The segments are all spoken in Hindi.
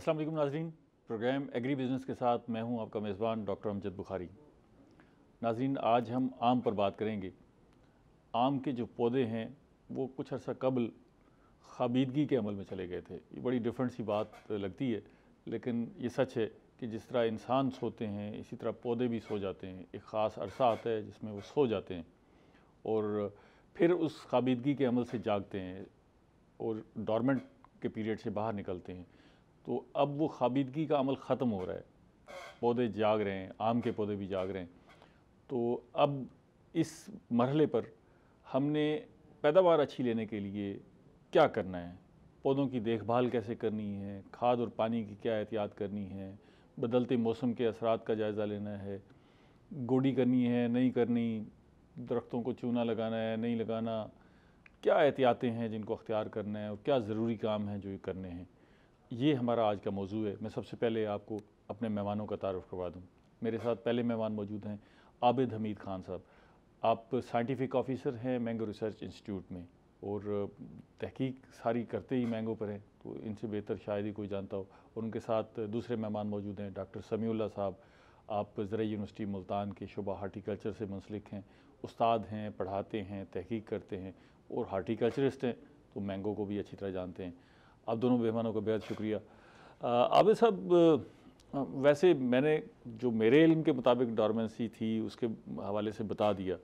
अस्सलाम वालेकुम नाज़रीन, प्रोग्राम एग्री बिज़नेस के साथ मैं हूं आपका मेज़बान डॉक्टर अमजद बुखारी। नाज़रीन, आज हम आम पर बात करेंगे। आम के जो पौधे हैं वो कुछ अर्सा कबल ख़ाबिदगी के अमल में चले गए थे। ये बड़ी डिफरेंट सी बात लगती है, लेकिन ये सच है कि जिस तरह इंसान सोते हैं इसी तरह पौधे भी सो जाते हैं। एक ख़ास अरसा आता है जिसमें वो सो जाते हैं और फिर उस ख़ाबिदगी के अमल से जागते हैं और डॉर्मेंट के पीरियड से बाहर निकलते हैं। तो अब वो ख़ाबिदगी का अमल ख़त्म हो रहा है, पौधे जाग रहे हैं, आम के पौधे भी जाग रहे हैं। तो अब इस मरहले पर हमने पैदावार अच्छी लेने के लिए क्या करना है, पौधों की देखभाल कैसे करनी है, खाद और पानी की क्या एहतियात करनी है, बदलते मौसम के असरात का जायज़ा लेना है, गोडी करनी है नहीं करनी, दरख्तों को चूना लगाना है नहीं लगाना, क्या एहतियातें हैं जिनको अख्तियार करना है और क्या ज़रूरी काम हैं जो ये करने हैं, ये हमारा आज का मौजू है। मैं सबसे पहले आपको अपने मेहमानों का तारुफ़ करवा दूँ। मेरे साथ पहले मेहमान मौजूद हैं आबिद हमीद ख़ान साहब। आप साइंटिफिक ऑफिसर हैं मैंगो रिसर्च इंस्टीट्यूट में और तहकीक सारी करते ही मैंगो पर हैं, तो इनसे बेहतर शायद ही कोई जानता हो। और उनके साथ दूसरे मेहमान मौजूद हैं डॉक्टर समीउल्लाह साहब। आप ज़राई यूनिवर्सिटी मुल्तान के शुबा हार्टिकल्चर से मुंसलिक हैं, उस्ताद हैं, पढ़ाते हैं, तहकीक करते हैं और हार्टिकल्चरिस्ट हैं, तो मैंगो को भी अच्छी तरह जानते हैं। आप दोनों मेहमानों का बेहद शुक्रिया। आबिद साहब, वैसे मैंने जो मेरे इल्म के मुताबिक डॉर्मेंसी थी उसके हवाले से बता दिया,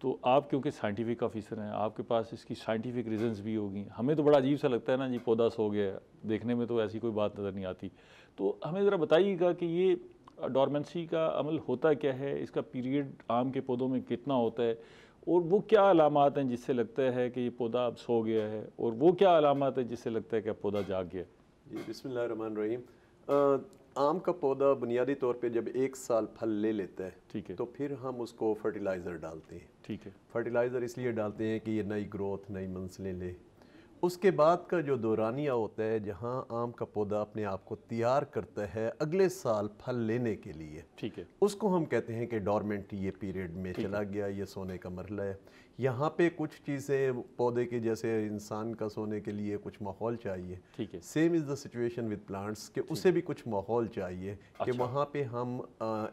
तो आप क्योंकि साइंटिफिक ऑफिसर हैं आपके पास इसकी साइंटिफिक रीज़न्स भी होगी। हमें तो बड़ा अजीब सा लगता है ना जी, पौधा सो गया, देखने में तो ऐसी कोई बात नज़र नहीं आती। तो हमें ज़रा बताइएगा कि ये डॉर्मेंसी का अमल होता क्या है, इसका पीरियड आम के पौधों में कितना होता है और वो क्या अलामात हैं जिससे लगता है कि ये पौधा अब सो गया है, और वो क्या अलामात है जिससे लगता है कि अब पौधा जाग गया। जी, बिस्मिल्लाहिर्रहमानिर्रहीम। आम का पौधा बुनियादी तौर पे जब 1 साल फल ले लेता है, ठीक है, तो फिर हम उसको फर्टिलाइज़र डालते हैं। ठीक है, फर्टिलाइज़र इसलिए डालते हैं कि ये नई ग्रोथ, नई मंजिलें ले। उसके बाद का जो दौरानिया होता है जहाँ आम का पौधा अपने आप को तैयार करता है अगले साल फल लेने के लिए, ठीक है, उसको हम कहते हैं कि डॉर्मेंट ये पीरियड में चला गया, ये सोने का मरहला है। यहाँ पे कुछ चीज़ें पौधे के जैसे इंसान का सोने के लिए कुछ माहौल चाहिए, ठीक है, same is the situation with plants कि उसे भी कुछ माहौल चाहिए कि अच्छा। वहाँ पे हम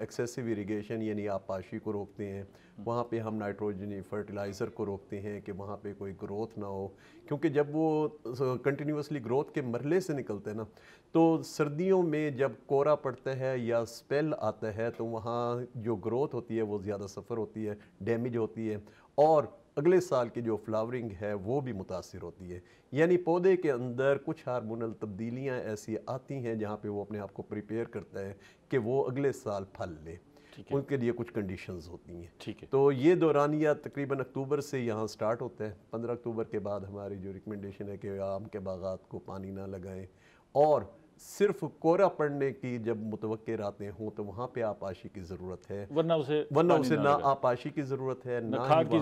एक्सेसिव इरिगेशन यानी आपाशी को रोकते हैं, वहाँ पे हम नाइट्रोजनी फर्टिलाइज़र को रोकते हैं कि वहाँ पे कोई ग्रोथ ना हो, क्योंकि जब वो कंटिन्यूसली ग्रोथ के मरहले से निकलते हैं ना, तो सर्दियों में जब कोहरा पड़ता है या स्पेल आता है तो वहाँ जो ग्रोथ होती है वो ज़्यादा सफ़र होती है, डैमेज होती है और अगले साल की जो फ्लावरिंग है वो भी मुतासिर होती है। यानी पौधे के अंदर कुछ हार्मोनल तब्दीलियाँ ऐसी आती हैं जहाँ पे वो अपने आप को प्रिपेयर करता है कि वो अगले साल फल ले, उनके लिए कुछ कंडीशंस होती हैं। ठीक है, तो ये दौरानिया तकरीबन अक्टूबर से यहाँ स्टार्ट होता है। 15 अक्टूबर के बाद हमारी जो रिकमेंडेशन है कि आम के बागात को पानी ना लगाएं और सिर्फ कोहरा पड़ने की जब मुतवक्किर आते हों तो वहाँ पे आपाशी की ज़रूरत है, वरना उसे ना आपाशी की ज़रूरत है, ना खाद की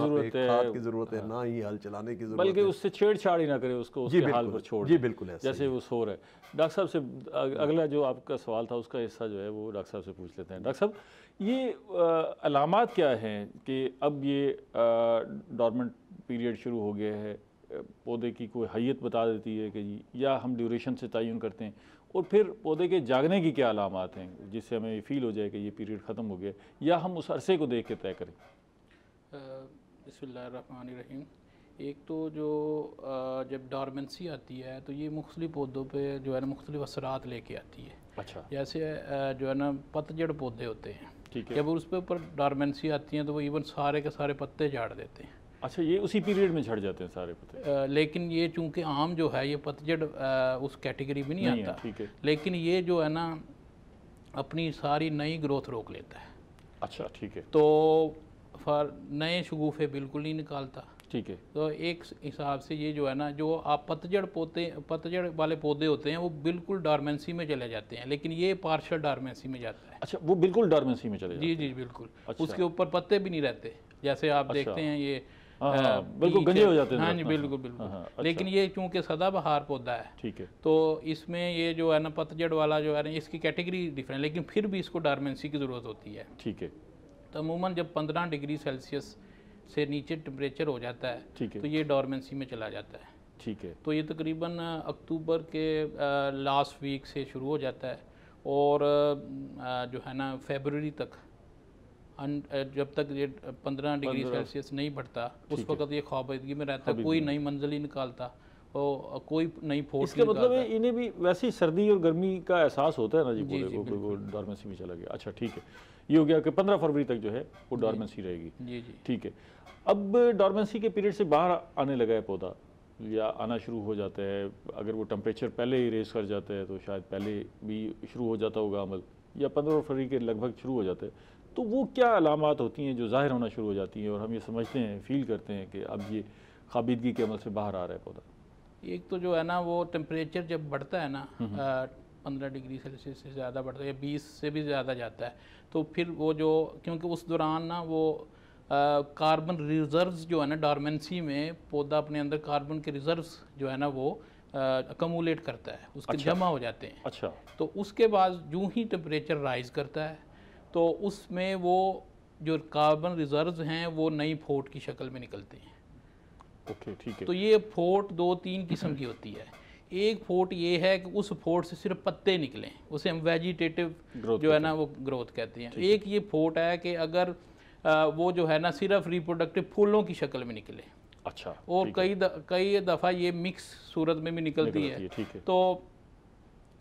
ज़रूरत है, ना ही हल चलाने की ज़रूरत है, बल्कि उससे छेड़छाड़ ही ना करे, उसको उसके हाल पर छोड़ जी बिल्कुल ऐसा जैसे वो सो रहा है। डॉक्टर साहब से अगला जो आपका सवाल था उसका हिस्सा जो है वो डॉक्टर साहब से पूछ लेते हैं। डॉक्टर साहब, ये अलामात क्या हैं कि अब ये डॉर्मेंट पीरियड शुरू हो गया है, पौधे की कोई हैयत बता देती है कि जी, या हम ड्यूरेशन से तयन करते हैं, और फिर पौधे के जागने की क्या अलामात हैं जिससे हमें फील हो जाए कि ये पीरियड ख़त्म हो गया, या हम उस अरसे को देख के तय करें। बिस्मिल्लाहिर्रहमानिर्रहीम। एक तो जो जब डॉर्मेंसी आती है तो ये मुख्तलिफ पौधों पे जो है ना मुख्तलिफ असरात लेके आती है। अच्छा, जैसे जो है ना पतझड़ पौधे होते हैं, ठीक है, जब उस पे ऊपर डॉर्मेंसी आती है तो वो इवन सारे के सारे पत्ते झाड़ देते हैं। अच्छा, ये उसी पीरियड में झड़ जाते हैं सारे पत्ते। लेकिन ये चूंकि आम जो है ये पतझड़ उस कैटेगरी में नहीं आता, ठीक है, लेकिन ये जो है ना अपनी सारी नई ग्रोथ रोक लेता है। अच्छा, ठीक है, तो नए शगुफे बिल्कुल नहीं निकालता। ठीक है, तो एक हिसाब से ये जो है ना, जो आप पतझड़ वाले पौधे होते हैं वो बिल्कुल डॉर्मेंसी में चले जाते हैं, लेकिन ये पार्शियल डॉर्मेंसी में जाता है। अच्छा, वो बिल्कुल डॉर्मेंसी में चले जाते हैं। जी बिल्कुल। अच्छा। उसके ऊपर पत्ते भी नहीं रहते, जैसे आप देखते हैं ये बिल्कुल गंजे हो जाते हैं। हाँ जी, बिल्कुल बिल्कुल। अच्छा। लेकिन ये चूंकि सदाबहार पौधा है, ठीक है, तो इसमें ये जो है ना पतझड़ वाला जो है ना इसकी कैटेगरी डिफरेंट, लेकिन फिर भी इसको डॉर्मेंसी की ज़रूरत होती है। ठीक है, तो अमूमन जब 15 डिग्री सेल्सियस से नीचे टेम्परेचर हो जाता है, ठीक है, तो ये डॉर्मेंसी में चला जाता है। ठीक है। तो ये तकरीबन अक्टूबर के लास्ट वीक से शुरू हो जाता है और जो है ना फरवरी तक जब तक ये 15 डिग्री सेल्सियस नहीं बढ़ता उस वक्त ये ख्वाबदगी में रहता है, कोई नई मंजिल ही निकालता और कोई नई फोर्स। इसका मतलब है इन्हें भी वैसे ही सर्दी और गर्मी का एहसास होता है ना जी, पूरे वो डॉर्मेंसी में चला गया। अच्छा ठीक है, ये हो गया कि 15 फरवरी तक जो है वो डॉर्मेंसी रहेगी। जी जी ठीक है। अब डॉर्मेंसी के पीरियड से बाहर आने लगा है पौधा या आना शुरू हो जाता है, अगर वो टेम्परेचर पहले ही रेस कर जाता है तो शायद पहले भी शुरू हो जाता होगा अमल, या 15 फरवरी के लगभग शुरू हो जाता है, तो वो क्या अलामात होती हैं जो ज़ाहिर होना शुरू हो जाती हैं और हम ये समझते हैं, फील करते हैं कि अब ये ख़ाबिदगी के अमल से बाहर आ रहा है पौधा? एक तो जो है ना वो टेम्परेचर जब बढ़ता है ना 15 डिग्री सेल्सियस से ज़्यादा बढ़ता है या 20 से भी ज़्यादा जाता है, तो फिर वो जो, क्योंकि उस दौरान ना वो कार्बन रिजर्व्स जो है ना डॉर्मेंसी में पौधा अपने अंदर कार्बन के रिजर्व्स जो है ना वो अकमुलेट करता है, उसके जमा हो जाते हैं। अच्छा। तो उसके बाद यूँ ही टेम्परेचर राइज करता है तो उसमें वो जो कार्बन रिजर्व्स हैं वो नई फोर्ट की शक्ल में निकलते हैं। ओके ठीक है। तो ये फोर्ट 2-3 किस्म की होती है। एक फोर्ट ये है कि उस फोर्ट से सिर्फ पत्ते निकलें, उसे हम वेजिटेटिव जो है ना वो ग्रोथ कहते हैं। एक ये फोर्ट है कि अगर वो जो है ना सिर्फ रिप्रोडक्टिव फूलों की शक्ल में निकले। अच्छा। और कई दफ़ा ये मिक्स सूरत में भी निकलती है। ठीक है। तो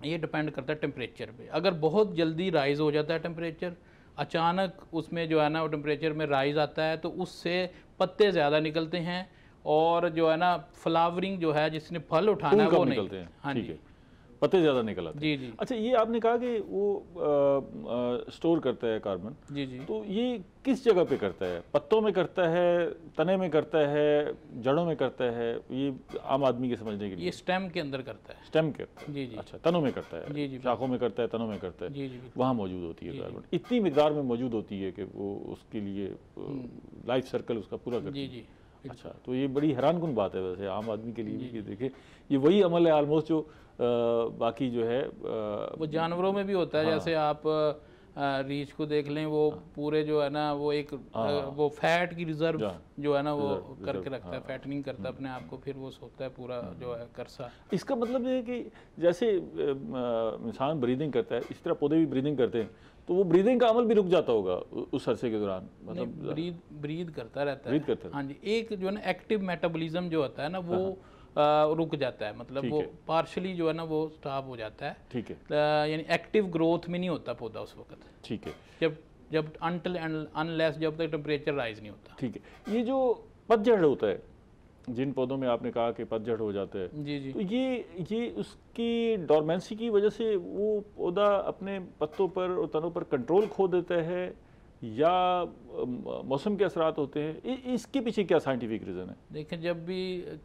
ये डिपेंड करता है टेम्परेचर पे। अगर बहुत जल्दी राइज हो जाता है टेम्परेचर, अचानक उसमें जो है ना वो टेम्परेचर में राइज आता है तो उससे पत्ते ज़्यादा निकलते हैं और जो है ना फ्लावरिंग जो है जिसने फल उठाना है वो नहीं निकलते हैं। हाँ ठीक जी, है, पत्ते ज़्यादा निकल आते हैं। जी जी। अच्छा, ये आपने कहा कि वो स्टोर करता है कार्बन, जी जी। तो ये किस जगह पे करता है? पत्तों में करता है, तने में करता है, जड़ों में करता है? ये आम आदमी के समझने के लिए। ये स्टेम के अंदर करता है। स्टेम करता है? जी जी। अच्छा, तनों में करता है। जी जी। शाखों में करता है, तनों में करता है। जी जी। वहाँ मौजूद होती है कार्बन, इतनी मिकदार में मौजूद होती है कि वो उसके लिए लाइफ सर्कल उसका पूरा करती है। जी जी। अच्छा, तो ये बड़ी हैरानकुन बात है वैसे आम आदमी के लिए भी कि देखें ये वही अमल है ऑलमोस्ट जो बाकी जो है वो जानवरों में भी होता है। जैसे आप रीछ को देख लें, वो पूरे जो है ना वो एक वो फैट की रिजर्व जो है ना वो करके रखता है, फैटनिंग करता है अपने आप को, फिर वो सोता है पूरा जो है करसा। इसका मतलब ये है कि जैसे इंसान ब्रीदिंग करता है इस तरह पौधे भी ब्रीदिंग करते हैं, तो वो ब्रीदिंग का अमल भी रुक जाता होगा उस अरसे के दौरान? मतलब ब्रीद करता रहता है। ब्रीद करता है। हाँ जी। एक जो है ना एक्टिव मेटाबॉलिज्म जो होता है ना वो रुक जाता है, मतलब वो पार्शली जो है ना वो स्टॉप हो जाता है। ठीक है। यानी एक्टिव ग्रोथ में नहीं होता पौधा उस वक्त। ठीक है। जब अनटिल अनलेस जब तक टेम्परेचर राइज नहीं होता। ठीक है। ये जो पतझड़ होता है, जिन पौधों में आपने कहा कि पतझड़ हो जाता है, जी जी, तो ये उसकी डॉर्मेंसी की वजह से वो पौधा अपने पत्तों पर और तनों पर कंट्रोल खो देता है या मौसम के असरात होते हैं? इसके पीछे क्या साइंटिफिक रीज़न है? देखें, जब भी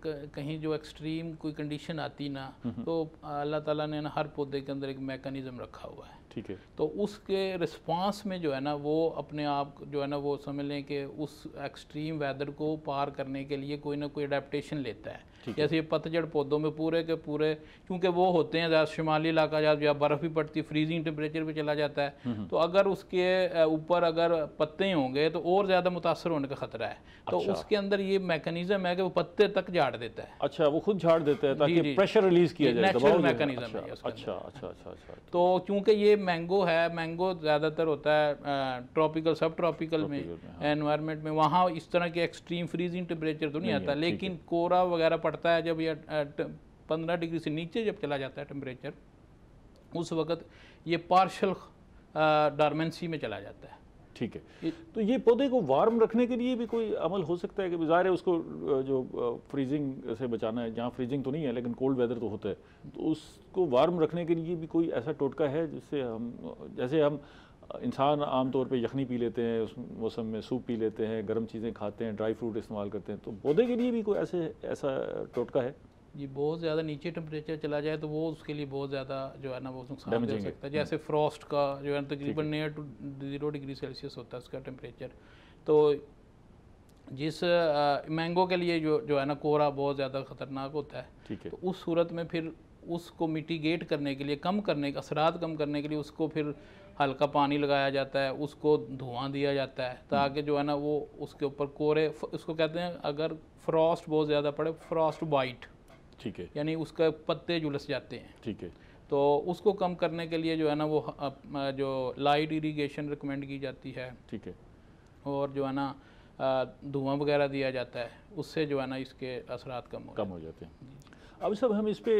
कहीं जो एक्सट्रीम कोई कंडीशन आती ना तो अल्लाह ताला ने ना हर पौधे के अंदर एक मैकेनिज्म रखा हुआ है। ठीक है। तो उसके रिस्पांस में जो है ना वो अपने आप जो है ना वो समझ लें कि उस एक्सट्रीम वेदर को पार करने के लिए कोई ना कोई अडेप्टेशन लेता है। जैसे ये पतझड़ पौधों में पूरे के पूरे, क्योंकि वो होते हैं ज़्यादा शुमाली इलाका जहाँ बर्फ़ भी पड़ती है, फ्रीजिंग टेम्परेचर पे चला जाता है, तो अगर उसके ऊपर अगर पत्ते होंगे तो और ज़्यादा मुतासर होने का ख़तरा है। तो उसके अंदर ये मैकेनिज्म है कि वो पत्ते तक झाड़ देता है। अच्छा, वो खुद झाड़ देता है ताकि प्रेशर रिलीज किया जाए, नेचुरल मैकेनिज्म है। अच्छा अच्छा अच्छा। तो क्योंकि ये मैंगो है, मैंगो ज़्यादातर होता है ट्रॉपिकल सब ट्रॉपिकल में एनवायरनमेंट में, वहाँ इस तरह के एक्सट्रीम फ्रीजिंग टेम्परेचर तो नहीं आता, लेकिन कोरा वगैरह पड़ता है जब ये 15 डिग्री से नीचे जब चला जाता है टेम्परेचर, उस वक्त ये पार्शल डॉर्मेंसी में चला जाता है। ठीक है। तो ये पौधे को वार्म रखने के लिए भी कोई अमल हो सकता है कि ज़ाहिर है उसको जो फ्रीजिंग से बचाना है, जहाँ फ्रीजिंग तो नहीं है लेकिन कोल्ड वेदर तो होता है, तो उसको वार्म रखने के लिए भी कोई ऐसा टोटका है जिससे हम, जैसे हम इंसान आमतौर पे यखनी पी लेते हैं, उस मौसम में सूप पी लेते हैं, गर्म चीज़ें खाते हैं, ड्राई फ्रूट इस्तेमाल करते हैं, तो पौधे के लिए भी कोई ऐसा टोटका है? ये बहुत ज़्यादा नीचे टेम्परेचर चला जाए तो वो उसके लिए बहुत ज़्यादा जो है ना वो नुकसान दे सकता है। जैसे फ्रॉस्ट का जो है तकरीबन नियर टू 0 डिग्री सेल्सियस होता है उसका टेम्परेचर। तो जिस मैंगो के लिए जो है ना कोहरा बहुत ज़्यादा ख़तरनाक होता है। ठीक है। तो उस सूरत में फिर उसको मिटिगेट करने के लिए, कम करने का असरात कम करने के लिए उसको फिर हल्का पानी लगाया जाता है, उसको धुआं दिया जाता है ताकि जो है ना वो उसके ऊपर कोरे, उसको कहते हैं अगर फ्रॉस्ट बहुत ज़्यादा पड़े फ्रॉस्ट वाइट, ठीक है, यानी उसका पत्ते झुलस जाते हैं। ठीक है, तो उसको कम करने के लिए जो है ना वो जो लाइट इरिगेशन रिकमेंड की जाती है, ठीक है, और जो है ना धुआं वगैरह दिया जाता है, उससे जो है ना इसके असरात कम हो जाते हैं। अब सब हम इस पे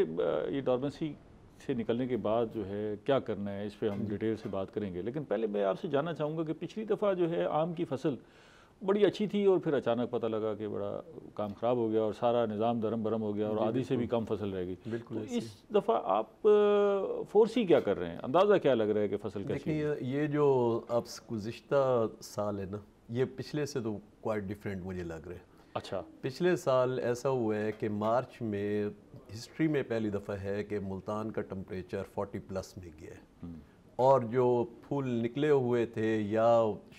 ये डॉर्मेंसी से निकलने के बाद जो है क्या करना है, इस पे हम डिटेल से बात करेंगे। लेकिन पहले मैं आपसे जानना चाहूँगा कि पिछली दफ़ा जो है आम की फसल बड़ी अच्छी थी और फिर अचानक पता लगा कि बड़ा काम ख़राब हो गया और सारा निज़ाम दरम बरम हो गया और आधी से भी कम फसल रह गई। तो इस दफ़ा आप फोर्सी क्या कर रहे हैं, अंदाज़ा क्या लग रहा है कि फसल कैसी है? देखिए, ये जो अब गुज़िश्ता साल है ना, ये पिछले से तो क्वाइट डिफरेंट मुझे लग रहा है। अच्छा, पिछले साल ऐसा हुआ है कि मार्च में हिस्ट्री में पहली दफ़ा है कि मुल्तान का टेम्परेचर 40 प्लस में गया है, और जो फूल निकले हुए थे या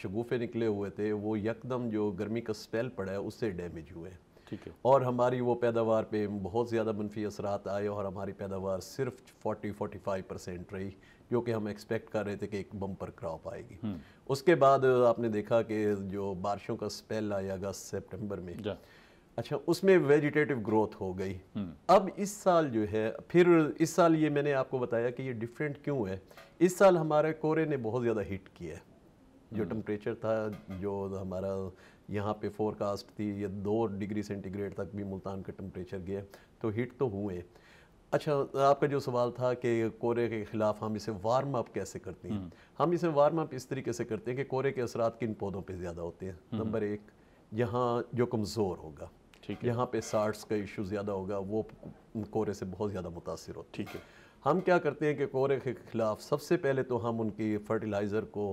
शगुफ़े निकले हुए थे वो यकदम जो गर्मी का स्पेल पड़ा है उससे डैमेज हुए। ठीक है, और हमारी वो पैदावार पे बहुत ज़्यादा मनफी असरात आए और हमारी पैदावार सिर्फ 40-45% रही, जो कि हम एक्सपेक्ट कर रहे थे कि एक बम्पर क्रॉप आएगी। उसके बाद आपने देखा कि जो बारिशों का स्पेल आया अगस्त सितंबर में, अच्छा, उसमें वेजिटेटिव ग्रोथ हो गई। अब इस साल जो है, फिर इस साल ये मैंने आपको बताया कि ये डिफरेंट क्यों है। इस साल हमारे कोरे ने बहुत ज़्यादा हिट किया है। जो टेम्परेचर था, जो हमारा यहाँ पे फोरकास्ट थी, ये 2 डिग्री सेंटीग्रेड तक भी मुल्तान का टेम्परेचर गया, तो हिट तो हुए। अच्छा, आपका जो सवाल था कि कोरे के ख़िलाफ़ हम इसे वार्म अप कैसे करते हैं, हम इसे वार्म अप इस तरीके से करते हैं कि कोरे के असरात किन पौधों पे ज़्यादा होते हैं। नंबर 1, यहाँ जो कमज़ोर होगा, यहाँ पे सार्ट्स का इशू ज़्यादा होगा, वो कोरे से बहुत ज़्यादा मुतासिर होता है। ठीक है, हम क्या करते हैं कि कोरे के ख़िलाफ़ सबसे पहले तो हम उनकी फर्टिलाइज़र को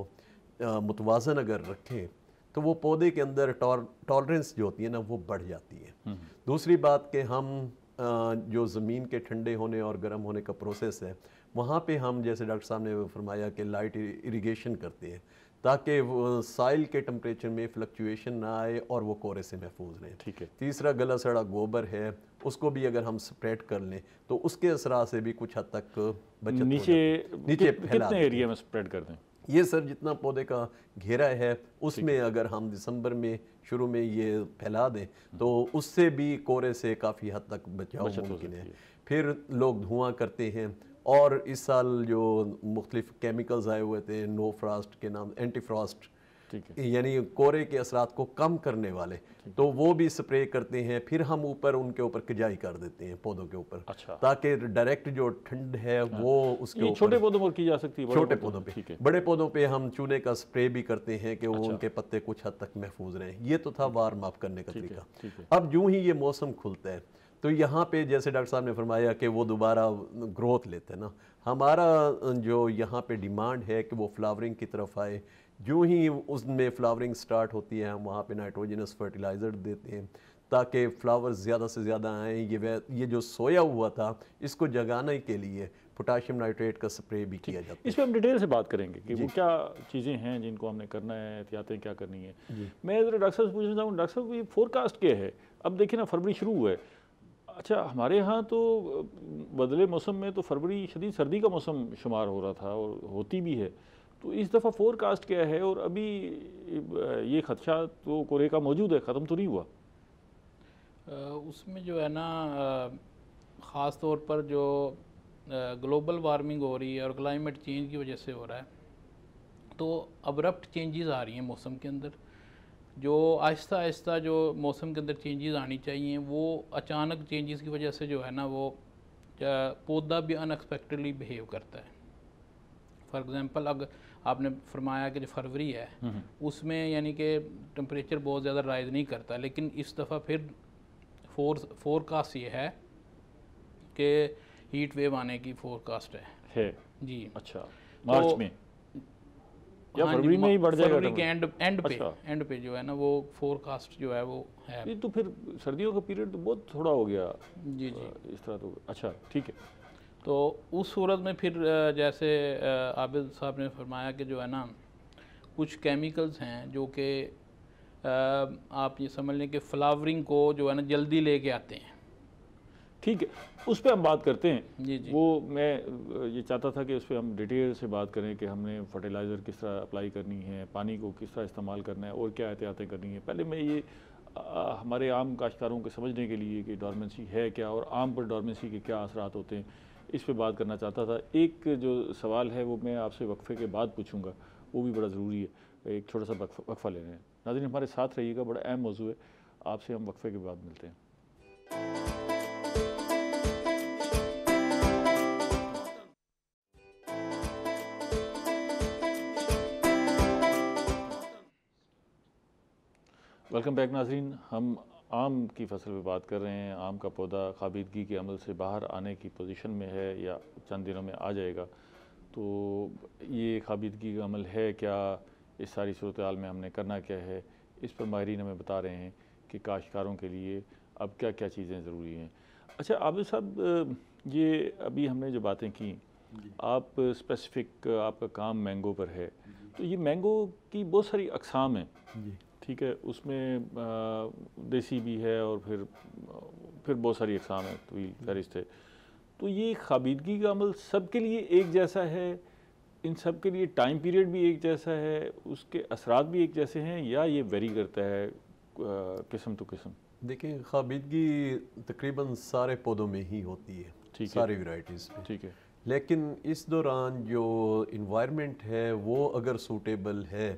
मुतवाज़न अगर रखें तो वो पौधे के अंदर टॉलरेंस जो होती है ना वो बढ़ जाती है। दूसरी बात कि हम जो ज़मीन के ठंडे होने और गर्म होने का प्रोसेस है, वहाँ पे हम, जैसे डॉक्टर साहब ने फरमाया कि लाइट इरिगेशन करते हैं ताकि साइल के टेम्परेचर में फ्लक्चुएशन ना आए और वो कोरे से महफूज रहें। ठीक है। तीसरा, गला सड़ा गोबर है, उसको भी अगर हम स्प्रेड कर लें तो उसके असरा से भी कुछ हद तक बचत नीचे कितने एरिया में स्प्रेड कर दें? ये सर जितना पौधे का घेरा है उसमें अगर हम दिसंबर में शुरू में ये फैला दें तो उससे भी कोरे से काफ़ी हद तक बचाव मुमकिन है। फिर लोग धुआं करते हैं, और इस साल जो मुख्तलिफ केमिकल्स आए हुए थे, नो फ्रॉस्ट के नाम, एंटी फ्रॉस्ट, यानी कोरे के असरात को कम करने वाले, तो वो भी स्प्रे करते हैं। फिर हम ऊपर उनके ऊपर किजाई कर देते हैं पौधों के ऊपर। अच्छा। ताकि डायरेक्ट जो ठंड है वो उसके ऊपर, छोटे पौधों पर की जा सकती है, छोटे पौधों पे। बड़े पौधों पे हम चूने का स्प्रे भी करते हैं कि वो उनके पत्ते कुछ हद तक महफूज रहें। ये तो था वार्म अप करने का तरीका। अब यूं ही ये मौसम खुलता है तो यहाँ पे जैसे डॉक्टर साहब ने फरमाया कि वो दोबारा ग्रोथ लेते हैं ना, हमारा जो यहाँ पे डिमांड है कि वो फ्लावरिंग की तरफ आए। जो ही उसमें फ्लावरिंग स्टार्ट होती है हम वहाँ पे नाइट्रोजनस फर्टिलाइज़र देते हैं ताकि फ्लावर्स ज़्यादा से ज़्यादा आएँ। ये जो सोया हुआ था इसको जगाने के लिए पोटाशियम नाइट्रेट का स्प्रे भी किया जाता है। इस पर हम डिटेल से बात करेंगे कि वो क्या चीज़ें हैं जिनको हमने करना है, एहतियातें क्या करनी है। मैं ज़रा डॉक्टर साहब से पूछना चाहूँ, डॉक्टर साहब ये फोरकास्ट क्या है? अब देखिए ना, फरवरी शुरू हुआ है। अच्छा, हमारे यहाँ तो बदले मौसम में तो फरवरी शदीद सर्दी का मौसम शुमार हो रहा था और होती भी है, तो इस दफ़ा फोरकास्ट क्या है? और अभी ये खदशा तो कोरे का मौजूद है, ख़त्म तो नहीं हुआ? उसमें जो है ना, ख़ास तौर पर जो ग्लोबल वार्मिंग हो रही है और क्लाइमेट चेंज की वजह से हो रहा है, तो अब्रप्ट चेंजेस आ रही हैं मौसम के अंदर। जो आहिस्ता आहिस्ता जो मौसम के अंदर चेंजेस आनी चाहिए, वो अचानक चेंजेस की वजह से जो है ना वो पौधा भी अनएक्सपेक्टेडली बिहेव करता है। फॉर एग्ज़ाम्पल, अगर आपने फरमाया कि जो फरवरी है उसमें यानी कि टेम्परेचर बहुत ज़्यादा राइज़ नहीं करता, लेकिन इस दफ़ा फिर फोरकास्ट ये है कि हीट वेव आने की फोरकास्ट है जी। अच्छा, मार्च में या फरवरी में ही बढ़ जाएगा? फरवरी के एंड पे जो है ना वो फोरकास्ट जो है वो है। ये तो फिर सर्दियों का पीरियड तो बहुत थोड़ा हो गया। जी इस तरह तो अच्छा, ठीक है। तो उस सूरत में फिर जैसे आबिद साहब ने फरमाया कि जो है ना कुछ केमिकल्स हैं जो कि आप ये समझ लें कि फ्लावरिंग को जो है ना जल्दी लेके आते हैं। ठीक है, उस पर हम बात करते हैं। जी। वो मैं ये चाहता था कि उस पर हम डिटेल से बात करें कि हमने फर्टिलाइज़र किस तरह अप्लाई करनी है, पानी को किस तरह इस्तेमाल करना है और क्या एहतियातें करनी है। पहले मैं ये हमारे आम काश्तकारों को समझने के लिए कि डॉर्मेंसी है क्या और आम पर डॉर्मेंसी के क्या असरात होते हैं, इस पे बात करना चाहता था। एक जो सवाल है वो मैं आपसे वक्फे के बाद पूछूंगा, वो भी बड़ा ज़रूरी है। एक छोटा सा वक्फा ले रहे हैं। नाज़रीन हमारे साथ रहिएगा, बड़ा अहम मौजू है। आपसे हम वक्फे के बाद मिलते हैं। वेलकम बैक नाज़रीन। हम आम की फसल पे बात कर रहे हैं। आम का पौधा खाबिदगी के अमल से बाहर आने की पोजीशन में है या चंद दिनों में आ जाएगा, तो ये खाबिदगी का अमल है क्या, इस सारी सूरत हाल में हमने करना क्या है, इस पर माहिरीन हमें बता रहे हैं कि काश्तकारों के लिए अब क्या क्या चीज़ें ज़रूरी हैं। अच्छा आबिद साहब, ये अभी हमने जो बातें की, आप स्पेसिफ़िक आपका काम मैंगो पर है, तो ये मैंगो की बहुत सारी अक़साम हैं, ठीक है, उसमें देसी भी है और फिर बहुत सारी अक़साम है, तवील फहरिस्त है। तो ये खाबिदगी का अमल सब के लिए एक जैसा है, इन सब के लिए टाइम पीरियड भी एक जैसा है, उसके असरात भी एक जैसे हैं, या ये वेरी करता है किस्म टू किस्म? देखिए, खाबिदगी तकरीबन सारे पौधों में ही होती है, सारी वैरायटीज़ में, ठीक है। लेकिन इस दौरान जो इन्वायरमेंट है वो अगर सूटेबल है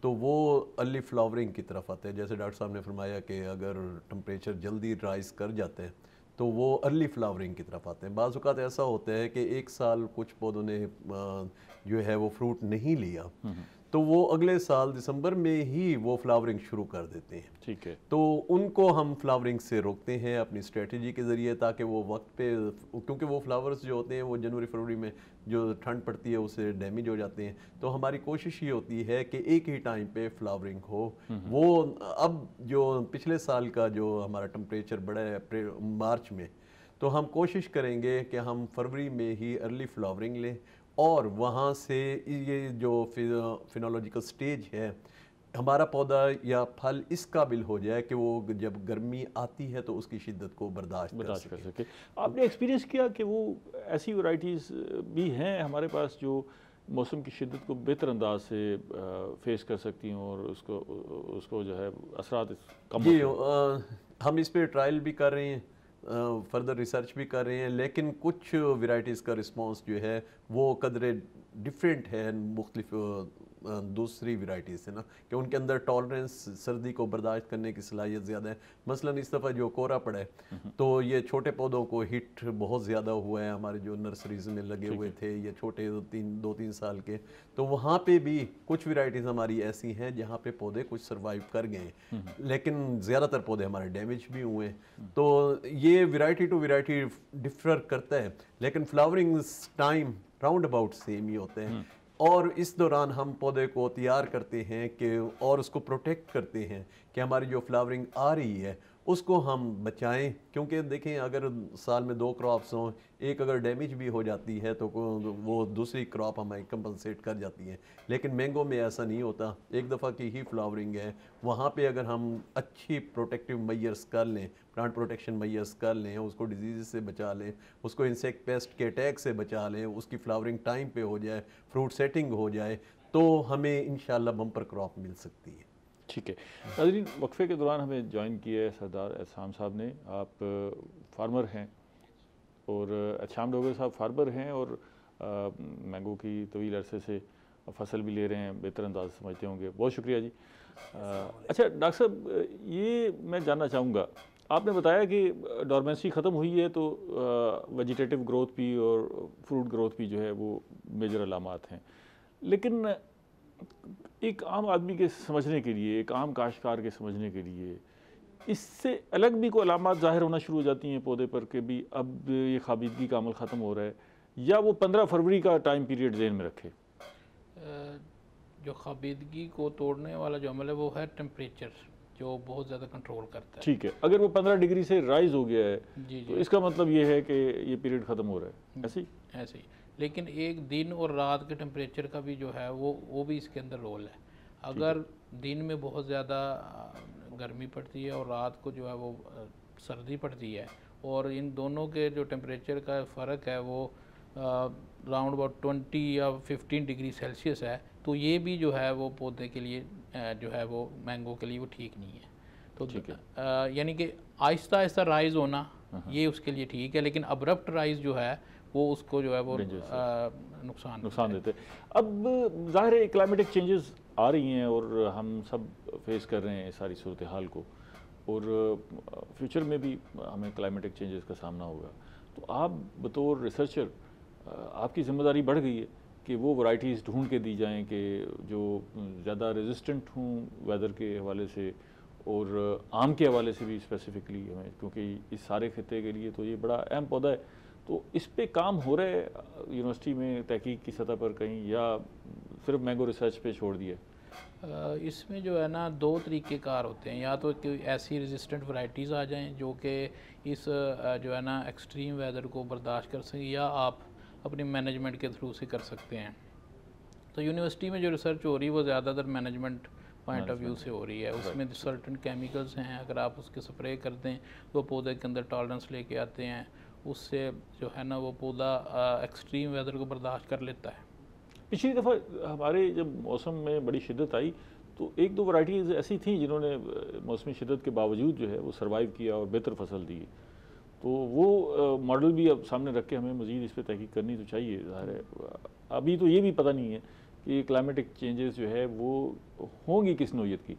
तो वो अर्ली फ्लावरिंग की तरफ आते हैं। जैसे डॉक्टर साहब ने फरमाया कि अगर टम्परेचर जल्दी राइज कर जाते हैं तो वो अर्ली फ्लावरिंग की तरफ आते हैं। बाज़ औक़ात ऐसा होता है कि एक साल कुछ पौधों ने जो है वो फ्रूट नहीं लिया, तो वो अगले साल दिसंबर में ही वो फ्लावरिंग शुरू कर देते हैं, ठीक है। तो उनको हम फ्लावरिंग से रोकते हैं अपनी स्ट्रेटजी के ज़रिए, ताकि वो वक्त पे, क्योंकि वो फ्लावर्स जो होते हैं वो जनवरी फरवरी में जो ठंड पड़ती है उससे डैमेज हो जाते हैं। तो हमारी कोशिश ये होती है कि एक ही टाइम पे फ्लावरिंग हो। वो अब जो पिछले साल का जो हमारा टेम्परेचर बढ़ा है अप्रैल मार्च में, तो हम कोशिश करेंगे कि हम फरवरी में ही अर्ली फ्लावरिंग लें, और वहाँ से ये जो फिनोलॉजिकल स्टेज है हमारा पौधा या फल इस काबिल हो जाए कि वो जब गर्मी आती है तो उसकी शिद्दत को बर्दाश्त कर सके। आपने एक्सपीरियंस किया कि वो ऐसी वैरायटीज़ भी हैं हमारे पास जो मौसम की शिद्दत को बेहतर अंदाज से फेस कर सकती हैं और उसको जो है असरात कम? जी, हम इस पर ट्रायल भी कर रहे हैं, फर्दर रिसर्च भी कर रहे हैं, लेकिन कुछ वैरायटीज़ का रिस्पांस जो है वो कदरे डिफरेंट है मुख्तलिफ दूसरी वैरायटीज़ से ना, कि उनके अंदर टॉलरेंस, सर्दी को बर्दाश्त करने की सलाहियत ज़्यादा है। मसलन इस दफ़ा जो कोहरा पड़ा है तो ये छोटे पौधों को हिट बहुत ज़्यादा हुआ है। हमारे जो नर्सरीज़ में लगे हुए थे ये छोटे 2-3 साल के, तो वहाँ पे भी कुछ वैरायटीज़ हमारी ऐसी हैं जहाँ पे पौधे कुछ सर्वाइव कर गए, लेकिन ज़्यादातर पौधे हमारे डैमेज भी हुए। तो ये वैरायटी टू वैरायटी डिफर करता है, लेकिन flowering time round about same ही होते हैं। और इस दौरान हम पौधे को तैयार करते हैं कि और उसको प्रोटेक्ट करते हैं कि हमारी जो फ्लावरिंग आ रही है उसको हम बचाएं, क्योंकि देखें अगर साल में 2 क्रॉप्स हों, एक अगर डैमेज भी हो जाती है तो वो दूसरी क्रॉप हमें कंपनसेट कर जाती है। लेकिन मैंगो में ऐसा नहीं होता, एक दफ़ा की ही फ्लावरिंग है, वहाँ पे अगर हम अच्छी प्रोटेक्टिव मेजर्स कर लें, प्लांट प्रोटेक्शन मेजर्स कर लें, उसको डिजीज़ से बचा लें, उसको इंसेक्ट पेस्ट के अटैक से बचा लें, उसकी फ्लावरिंग टाइम पे हो जाए, फ्रूट सेटिंग हो जाए, तो हमें इंशाल्लाह बम्पर क्रॉप मिल सकती है। ठीक है नाज़रीन, वक्फे के दौरान हमें ज्वाइन किया है सरदार एहसान साहब ने। आप फार्मर हैं और एहसान डोगर साहब फार्मर हैं और मैंगो की तवील अरसे से फसल भी ले रहे हैं, बेहतर अंदाज समझते होंगे। बहुत शुक्रिया जी। अच्छा डॉक्टर साहब, ये मैं जानना चाहूँगा, आपने बताया कि डॉर्मेंसी ख़त्म हुई है तो वेजिटेटिव ग्रोथ भी और फ्रूट ग्रोथ भी जो है वो मेजर अलामात हैं, लेकिन एक आम आदमी के समझने के लिए, एक आम काश्तकार के समझने के लिए इससे अलग भी कोई अलामात ज़ाहिर होना शुरू हो जाती हैं पौधे पर कि भी अब ये खाबिदगी का अमल ख़त्म हो रहा है, या वो 15 फरवरी का टाइम पीरियड ज़हन में रखे? जो खाबिदगी को तोड़ने वाला जो अमल है वो है टेम्परेचर, जो बहुत ज़्यादा कंट्रोल करता है। ठीक है, अगर वो 15 डिग्री से राइज हो गया है तो इसका मतलब ये है कि ये पीरियड ख़त्म हो रहा है, ऐसे ही। लेकिन एक दिन और रात के टेम्परेचर का भी जो है वो भी इसके अंदर रोल है। अगर दिन में बहुत ज़्यादा गर्मी पड़ती है और रात को जो है वो सर्दी पड़ती है, और इन दोनों के जो टेम्परेचर का फ़र्क है वो राउंड अबाउट 20 या 15 डिग्री सेल्सियस है, तो ये भी जो है वो पौधे के लिए जो है वो मैंगो के लिए वो ठीक नहीं है। तो यानी कि आहिस्ता आहिस्ता राइज होना ये उसके लिए ठीक है, लेकिन अब्रप्ट राइज जो है वो उसको जो है वो नुकसान देते। अब ज़ाहिर है क्लाइमेटिक चेंजेस आ रही हैं और हम सब फेस कर रहे हैं सारी सूरत हाल को, और फ्यूचर में भी हमें क्लाइमेटिक चेंजेस का सामना होगा। तो आप बतौर रिसर्चर, आपकी ज़िम्मेदारी बढ़ गई है कि वो वैराइटीज़ ढूंढ के दी जाएं कि जो ज़्यादा रेजिस्टेंट हों वेदर के हवाले से और आम के हवाले से भी स्पेसिफिकली हमें, क्योंकि इस सारे खत्ते के लिए तो ये बड़ा अहम पौधा है। तो इस पे काम हो रहा है यूनिवर्सिटी में तहकीक की सतह पर कहीं, या सिर्फ मैंगो रिसर्च पे छोड़ दिया? इसमें जो है ना दो तरीके कार होते हैं, या तो कोई ऐसी रेजिस्टेंट वैरायटीज़ आ जाएं जो कि इस जो है ना एक्सट्रीम वेदर को बर्दाश्त कर सकें, या आप अपनी मैनेजमेंट के थ्रू से कर सकते हैं। तो यूनिवर्सिटी में जो रिसर्च हो रही है वो ज़्यादातर मैनेजमेंट पॉइंट ऑफ व्यू से हो रही है। उसमें सर्टन केमिकल्स हैं, अगर आप उसके स्प्रे कर दें वो पौधे के अंदर टॉलरेंस लेके आते हैं, उससे जो है ना वो पौधा एक्सट्रीम वेदर को बर्दाश्त कर लेता है। पिछली दफ़ा हमारे जब मौसम में बड़ी शिद्दत आई तो एक दो वैराइटीज़ ऐसी थी जिन्होंने मौसमी शिद्दत के बावजूद जो है वो सर्वाइव किया और बेहतर फसल दी। तो वो मॉडल भी अब सामने रख के हमें मज़ीद इस पर तहकीक करनी तो चाहिए। ज़ाहिर है अभी तो ये भी पता नहीं है कि क्लाइमेटिक चेंजेस जो है वो होंगी किस नौयत की,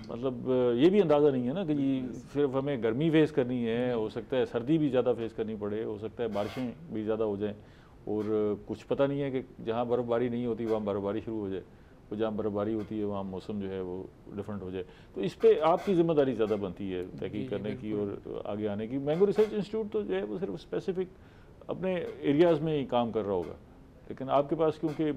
मतलब ये भी अंदाज़ा नहीं है ना कि जी सिर्फ हमें गर्मी फेस करनी है, हो सकता है सर्दी भी ज़्यादा फेस करनी पड़े, हो सकता है बारिशें भी ज़्यादा हो जाएं, और कुछ पता नहीं है कि जहाँ बर्फ़बारी नहीं होती वहाँ बर्फ़बारी शुरू हो जाए, और जहाँ बर्फ़बारी होती है वहाँ मौसम जो है वो डिफरेंट हो जाए। तो इस पर आपकी ज़िम्मेदारी ज़्यादा बनती है तहकीक करने की और आगे आने की। मैंगो रिसर्च इंस्टीट्यूट तो जो है वो सिर्फ स्पेसिफिक अपने एरियाज़ में ही काम कर रहा होगा, लेकिन आपके पास क्योंकि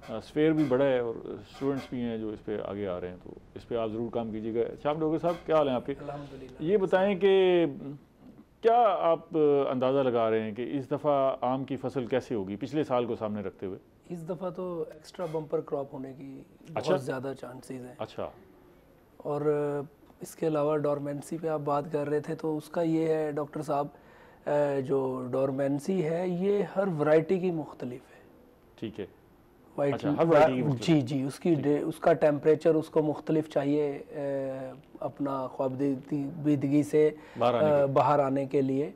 स्फेयर भी बड़ा है और स्टूडेंट्स भी हैं जो इस पे आगे आ रहे हैं, तो इस पे आप ज़रूर काम कीजिएगा। शाम डोगर साहब, क्या हाल है आपके? ये बताएं कि क्या आप अंदाज़ा लगा रहे हैं कि इस दफ़ा आम की फसल कैसे होगी पिछले साल को सामने रखते हुए? इस दफ़ा तो एक्स्ट्रा बम्पर क्रॉप होने की बहुत ज़्यादा चांसेस हैं। अच्छा। और इसके अलावा डोरमेंसी पे आप बात कर रहे थे, तो उसका ये है डॉक्टर साहब, जो डोरमेंसी है ये हर वैरायटी की मुख्तलिफ है। ठीक है। वाइट अच्छा, हर वैरायटी की जी जी, उसका टेम्परेचर उसको मुख्तलिफ चाहिए अपना ख्वाबदीदगी से बाहर आने के लिए।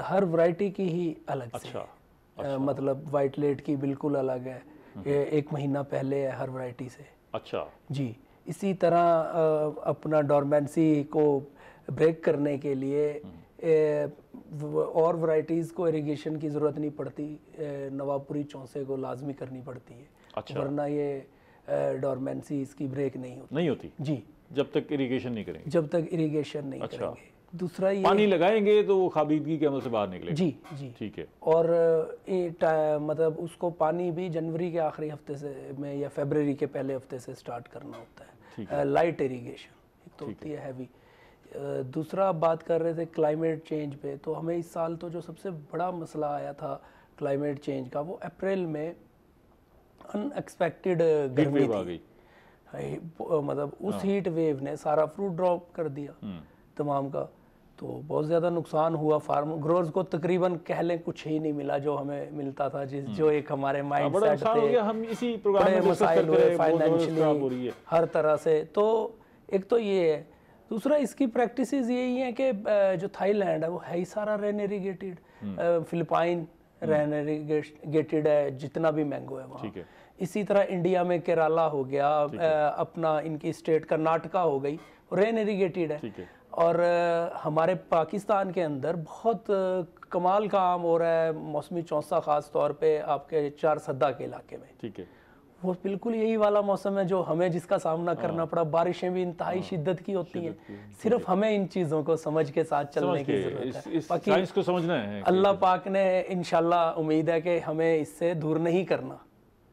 हर वैरायटी की ही अलग से है। मतलब वाइट लेट की बिल्कुल अलग है, ये 1 महीना पहले है हर वैरायटी से। अच्छा जी, इसी तरह अपना डोरमेंसी को ब्रेक करने के लिए और वैरायटीज़ को इरिगेशन की ज़रूरत नहीं पड़ती, नवाबपुरी चौंसे को लाजमी करनी पड़ती है। अच्छा। वरना ये डोरमेंसी इसकी ब्रेक नहीं होती जी, जब तक इरिगेशन नहीं करेंगे। जब तक इरिगेशन नहीं करेंगे। दूसरा ये पानी लगाएंगे तो वो खाबीदगी के अमल से बाहर निकलेगा। जी जी, ठीक है। और मतलब उसको पानी भी जनवरी के आखिरी हफ्ते से में या फरवरी के पहले हफ्ते से स्टार्ट करना होता है। लाइट इरिगेशन एक तो होती है हैवी। दूसरा आप बात कर रहे थे क्लाइमेट चेंज पे, तो हमें इस साल तो जो सबसे बड़ा मसला आया था क्लाइमेट चेंज का, वो अप्रैल में अनएक्सपेक्टेड गर्मी थी। मतलब उस हीट वेव ने सारा फ्रूट ड्रॉप कर दिया तमाम का, तो बहुत ज़्यादा नुकसान हुआ फार्म ग्रोअर्स को। तकरीबन कह लें कुछ ही नहीं मिला जो हमें मिलता था, जो एक हमारे माइंड सेट थे। हम इसी प्रोग्राम में मसाइल हुए फाइनेंशियली हर तरह से। तो एक तो ये है। दूसरा इसकी प्रैक्टिसेस यही हैं कि जो थाईलैंड है वो है ही सारा rain irrigated, Philippine rain irrigated है, जितना भी मैंगो है वहाँ। इसी तरह इंडिया में केरला हो गया, अपना इनकी स्टेट कर्नाटका हो गई, रेन इरिगेटेड है। और हमारे पाकिस्तान के अंदर बहुत कमाल का आम हो रहा है मौसमी चौंसा, ख़ास तौर पे आपके 4 सद्दा के इलाके में। ठीक है। वो बिल्कुल यही वाला मौसम है जो हमें जिसका सामना करना पड़ा। बारिशें भी इंतहाई शिद्दत की होती हैं। सिर्फ हमें इन चीज़ों को समझ के साथ चलने की ज़रूरत है। बाकी साइंस को समझना है। अल्लाह पाक ने इंशाल्लाह, उम्मीद है कि हमें इससे दूर नहीं करना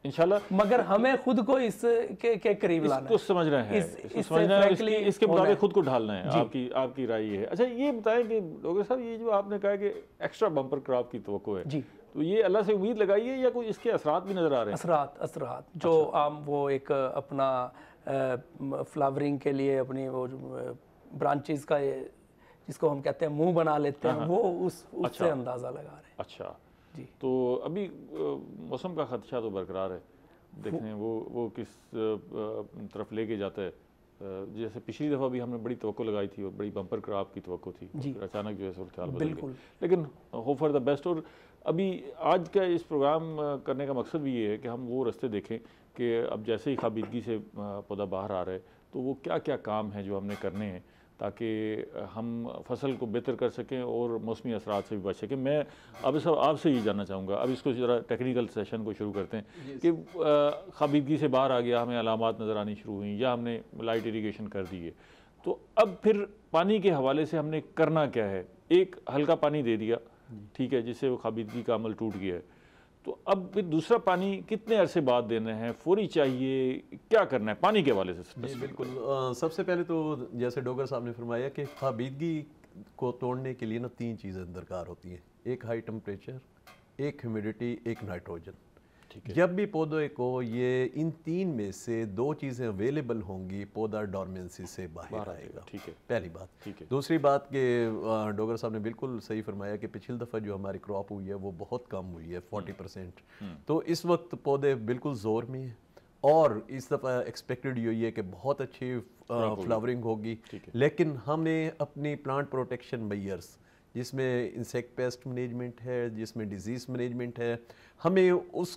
इंशाल्लाह, मगर हमें खुद को इस के करीब लाना है, इसको समझना है, समझना है, इसके मुताबिक खुद को ढालना है। आपकी राय ये है। अच्छा, ये बताएं कि डॉक्टर साहब, ये जो आपने कहा कि एक्स्ट्रा बम्पर क्रॉप की तवक्को है जी, तो ये अल्लाह से उम्मीद लगाई है या कोई इसके असरात भी नज़र आ रहे हैं? असरात जो आम वो एक अपना फ्लावरिंग के लिए अपनी वो ब्रांचेस का जिसको हम कहते हैं मुंह बना लेते हैं, वो उससे अंदाज़ा लगा रहे हैं। अच्छा जी। तो अभी मौसम का खदशा तो बरकरार है, देखें वो किस तरफ लेके जाता है। जैसे पिछली दफ़ा भी हमने बड़ी तवक्को लगाई थी और बड़ी बम्पर क्रॉप की तवक्को थी, अचानक जो है सूरत हाल बदल गई, लेकिन होप फॉर द बेस्ट। और अभी आज का इस प्रोग्राम करने का मकसद भी ये है कि हम वो रास्ते देखें कि अब जैसे ही खाबिदगी से पौधा बाहर आ रहा है तो वो क्या क्या काम हैं जो हमने करने हैं ताकि हम फसल को बेहतर कर सकें और मौसमी असरात से भी बच सकें। मैं अब सब आपसे ये जानना चाहूँगा, अब इसको ज़रा टेक्निकल सेशन को शुरू करते हैं कि खाबिदगी से बाहर आ गया, हमें अलामात नज़र आनी शुरू हुई या हमने लाइट इरीगेशन कर दी है, तो अब फिर पानी के हवाले से हमने करना क्या है? एक हल्का पानी दे दिया, ठीक है, जिससे वो खाबिदगी का अमल टूट गया है, तो अब फिर दूसरा पानी कितने अरसे बाद देना है, फौरी चाहिए, क्या करना है पानी के हवाले से? बिल्कुल, सबसे पहले तो जैसे डोगर साहब ने फरमाया कि खाबिदगी को तोड़ने के लिए ना 3 चीज़ें दरकार होती हैं, एक हाई टेम्परेचर, एक ह्यूमिडिटी, एक नाइट्रोजन। जब भी पौधे को ये इन 3 में से 2 चीज़ें अवेलेबल होंगी, पौधा डॉर्मेंसी से बाहर आएगा। ठीक है, पहली बात। ठीक है। दूसरी बात कि डोगर साहब ने बिल्कुल सही फरमाया कि पिछली दफ़ा जो हमारी क्रॉप हुई है वो बहुत कम हुई है, 40%। तो इस वक्त पौधे बिल्कुल ज़ोर में हैं और इस दफ़ा एक्सपेक्टेड यही है कि बहुत अच्छी फ्लावरिंग होगी, लेकिन हमें अपनी प्लांट प्रोटेक्शन मेजर्स जिसमें इंसेक्ट पेस्ट मैनेजमेंट है, जिसमें डिजीज़ मैनेजमेंट है, हमें उस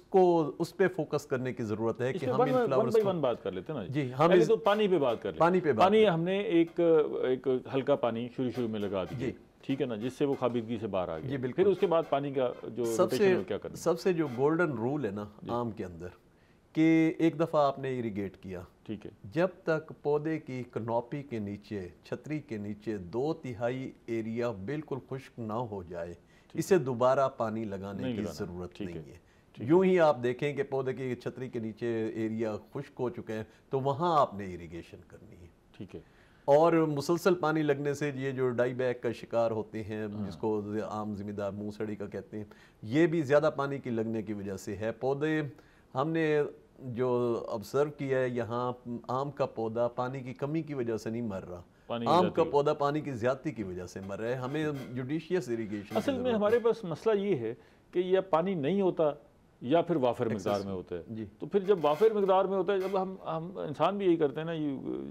पे फोकस करने की ज़रूरत है कि हम इन फ्लावर्स को बात कर लेते हैं ना जी। हम तो पानी पे बात कर लेते हैं। पानी हमने एक हल्का पानी शुरू में लगा दिया, ठीक है ना, जिससे वो खाबिदगी से बाहर आ गया। फिर उसके बाद पानी का जो क्या करना, सबसे जो गोल्डन रूल है ना आम के अंदर कि एक दफ़ा आपने इरिगेट किया, ठीक है, जब तक पौधे की कनॉपी के नीचे, छतरी के नीचे 2/3 एरिया बिल्कुल खुश्क ना हो जाए, इसे दोबारा पानी लगाने की ज़रूरत नहीं है। यूं ही आप देखें कि पौधे की छतरी के नीचे एरिया खुश्क हो चुके हैं तो वहाँ आपने इरिगेशन करनी है, ठीक है। और मुसलसल पानी लगने से ये जो डाई बैक का शिकार होते हैं, जिसको आम जिम्मेदार मुँह सड़ी का कहते हैं, ये भी ज़्यादा पानी की लगने की वजह से है। पौधे हमने जो ऑब्जर्व किया है, यहाँ आम का पौधा पानी की कमी की वजह से नहीं मर रहा, आम का पौधा पानी की ज्यादती की वजह से मर रहा है। हमें जुडिशियस इरिगेशन, असल में हमारे पास मसला ये है कि यह पानी नहीं होता या फिर वाफिर मिकदार में होता है। तो फिर जब वाफिर मिकदार में होता है, जब हम इंसान भी यही करते हैं ना,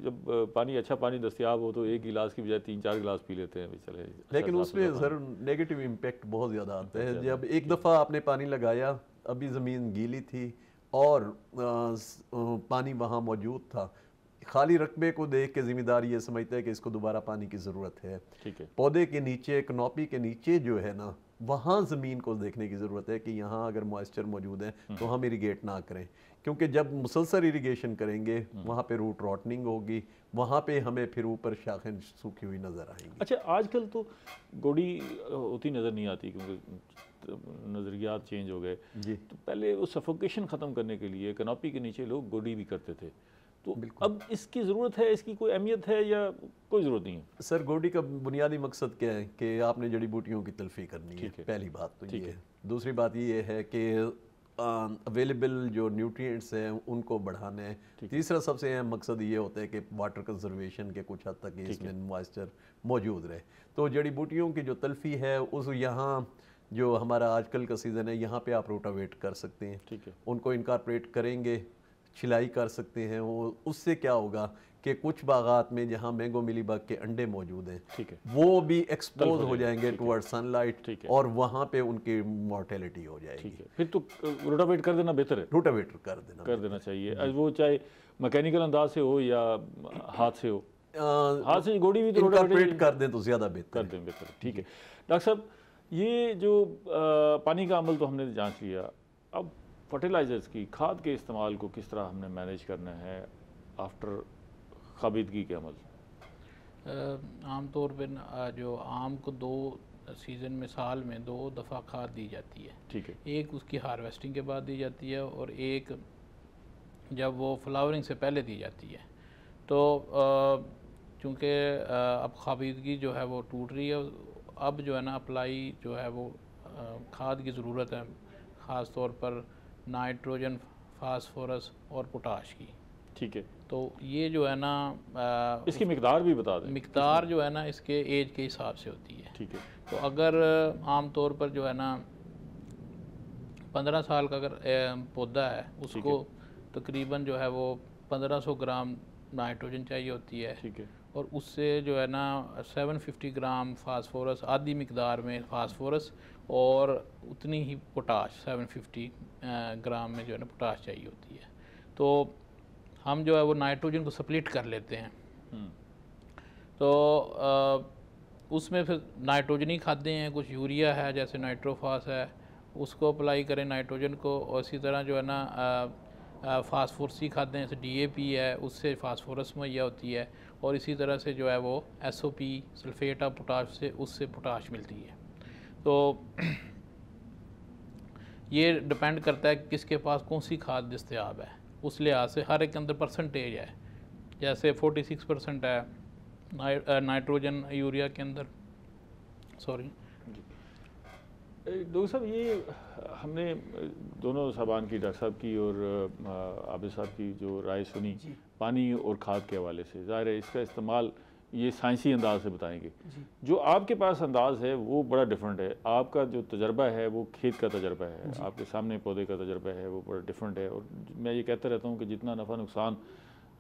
जब पानी अच्छा पानी दस्तियाब हो तो एक गिलास की बजाय 3-4 गिलास पी लेते हैं, चले। लेकिन उसमें सर नेगेटिव इम्पैक्ट बहुत ज़्यादा आता है। जब एक दफ़ा आपने पानी लगाया, अभी ज़मीन गीली थी और पानी वहाँ मौजूद था, खाली रकबे को देख के ज़िम्मेदार ये समझता है कि इसको दोबारा पानी की ज़रूरत है। ठीक है। पौधे के नीचे, कनॉपी के नीचे जो है ना, वहाँ ज़मीन को देखने की ज़रूरत है कि यहाँ अगर मॉइस्चर मौजूद है तो हम इरिगेट ना करें, क्योंकि जब मुसलसल इरिगेशन करेंगे वहाँ पे रूट रॉटनिंग होगी, वहाँ पे हमें फिर ऊपर शाखें सूखी हुई नज़र आएंगी। अच्छा, आजकल तो गोडी होती नज़र नहीं आती क्योंकि नज़रियात चेंज हो गए जी। तो पहले वो सफोकेशन ख़त्म करने के लिए कनॉपी के नीचे लोग गोडी भी करते थे, तो अब इसकी ज़रूरत है, इसकी कोई अहमियत है या कोई ज़रूरत नहीं है? सर, गोडी का बुनियादी मकसद क्या है कि आपने जड़ी बूटियों की तलफी करनी है, पहली बात तो ये है। दूसरी बात ये है कि अवेलेबल जो न्यूट्रिएंट्स हैं उनको बढ़ाना है। तीसरा सबसे अहम मकसद ये होता है कि वाटर कंजर्वेशन के कुछ हद तक इसमें मॉइस्चर मौजूद रहे। तो जड़ी बूटियों की जो तलफी है उस यहाँ जो हमारा आजकल का सीज़न है, यहाँ पे आप रोटावेट कर सकते हैं, ठीक है, उनको इनकॉर्पोरेट करेंगे, छिलाई कर सकते हैं। वो उससे क्या होगा कि कुछ बागात में जहाँ मैंगो मिलीबग के अंडे मौजूद हैं, ठीक है, वो भी एक्सपोज हो जाएंगे टुवर्ड सनलाइट और वहाँ पे उनकी मॉर्टेलिटी हो जाएगी। फिर तो रोटावेट कर देना बेहतर है, रोटावेट कर देना चाहिए, वो चाहे मैकेनिकल अंदाज से हो या हाथ से हो। हाथ से गोड़ी भी तो रोटावेट कर दें तो ज़्यादा बेहतर कर दें, बेहतर। ठीक है डॉक्टर साहब, ये जो पानी का अमल तो हमने जांच लिया, अब फर्टिलाइज़र्स की, खाद के इस्तेमाल को किस तरह हमने मैनेज करना है आफ्टर खाबिदगी के अमल? आम तौर पे जो आम को 2 सीज़न में साल में 2 दफ़ा खाद दी जाती है, ठीक है। एक उसकी हार्वेस्टिंग के बाद दी जाती है और एक जब वो फ्लावरिंग से पहले दी जाती है। तो चूँकि अब खाबिदगी जो है वो टूट रही है, अब जो है ना अप्लाई जो है वो खाद की ज़रूरत है, ख़ास तौर पर नाइट्रोजन, फास्फोरस और पोटाश की। ठीक है। तो ये जो है ना इसकी मिकदार भी बता दें। मिकदार जो है ना इसके एज के हिसाब से होती है। ठीक है। तो अगर आम तौर पर जो है ना 15 साल का अगर पौधा है, उसको तकरीबन जो है वो 1500 ग्राम नाइट्रोजन चाहिए होती है, ठीक है, और उससे जो है ना 750 ग्राम फास्फोरस, आधी मिकदार में फास्फोरस, और उतनी ही पोटाश 750 ग्राम में जो है ना पोटाश चाहिए होती है। तो हम जो है वो नाइट्रोजन को स्प्लिट कर लेते हैं। तो उसमें फिर नाइट्रोजनी खादें हैं, कुछ यूरिया है जैसे नाइट्रोफास है, उसको अप्लाई करें नाइट्रोजन को, और इसी तरह जो है ना फास्फोरसी खादें जैसे DAP है, उससे फास्फोरस मुहैया होती है, और इसी तरह से जो है वो SOP सल्फेट ऑफ पोटाश से उससे पोटाश मिलती है। तो ये डिपेंड करता है कि किसके पास कौन सी खाद दस्तयाब है, उस लिहाज से हर एक के अंदर परसेंटेज है। जैसे 46% है नाइट्रोजन यूरिया के अंदर, सॉरी। डॉक्टर साहब, ये हमने दोनों साहबान की, डॉक्टर साहब की और आबिद साहब की जो राय सुनी पानी और खाद के हवाले से, ज़ाहिर है इसका इस्तेमाल ये साइंसी अंदाज से बताएंगे। जो आपके पास अंदाज़ है वो बड़ा डिफरेंट है, आपका जो तजर्बा है वो खेत का तजर्बा है, आपके सामने पौधे का तजर्बा है वो बड़ा डिफरेंट है। और मैं ये कहता रहता हूँ कि जितना नफ़ा नुकसान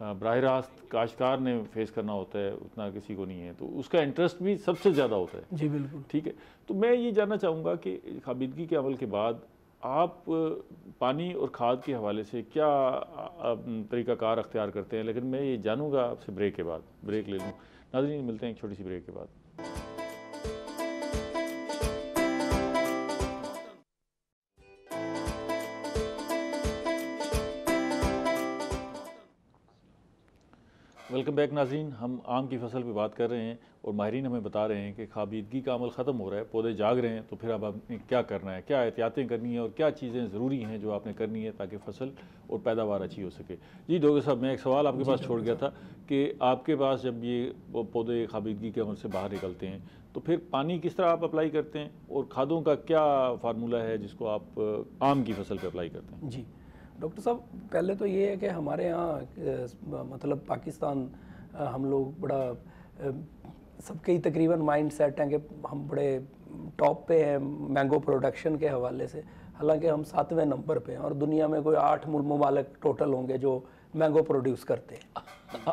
बराह रास्त काश्तकार ने फेस करना होता है उतना किसी को नहीं है, तो उसका इंटरेस्ट भी सबसे ज़्यादा होता है। जी बिल्कुल, ठीक है। तो मैं ये जानना चाहूँगा कि खाबिदगी के अमल के बाद आप पानी और खाद के हवाले से क्या तरीक़ाकार अख्तियार करते हैं, लेकिन मैं ये जानूँगा आपसे ब्रेक के बाद। ब्रेक ले लूँ। नाज़रीन, मिलते हैं एक छोटी सी ब्रेक के बाद। वेलकम बैक नाज़रीन, हम आम की फसल पे बात कर रहे हैं और माहिरीन हमें बता रहे हैं कि खाबिदगी का अमल ख़त्म हो रहा है, पौधे जाग रहे हैं, तो फिर अब आपने क्या करना है, क्या एहतियातें करनी है और क्या चीज़ें ज़रूरी हैं जो आपने करनी है ताकि फसल और पैदावार अच्छी हो सके। जी डॉक्टर साहब, मैं एक सवाल आपके पास छोड़ गया था कि आपके पास जब ये पौधे खाबिदगी के अमल से बाहर निकलते हैं तो फिर पानी किस तरह आप अप्लाई करते हैं और खादों का क्या फार्मूला है जिसको आप आम की फसल पर अप्लाई करते हैं? जी डॉक्टर साहब, पहले तो ये है कि हमारे यहाँ मतलब पाकिस्तान हम लोग बड़ा सबके ही तकरीबन माइंड सेट हैं कि हम बड़े टॉप पे हैं मैंगो प्रोडक्शन के हवाले से। हालांकि हम 7वें नंबर पे हैं और दुनिया में कोई 8 ममालिक टोटल होंगे जो मैंगो प्रोड्यूस करते हैं।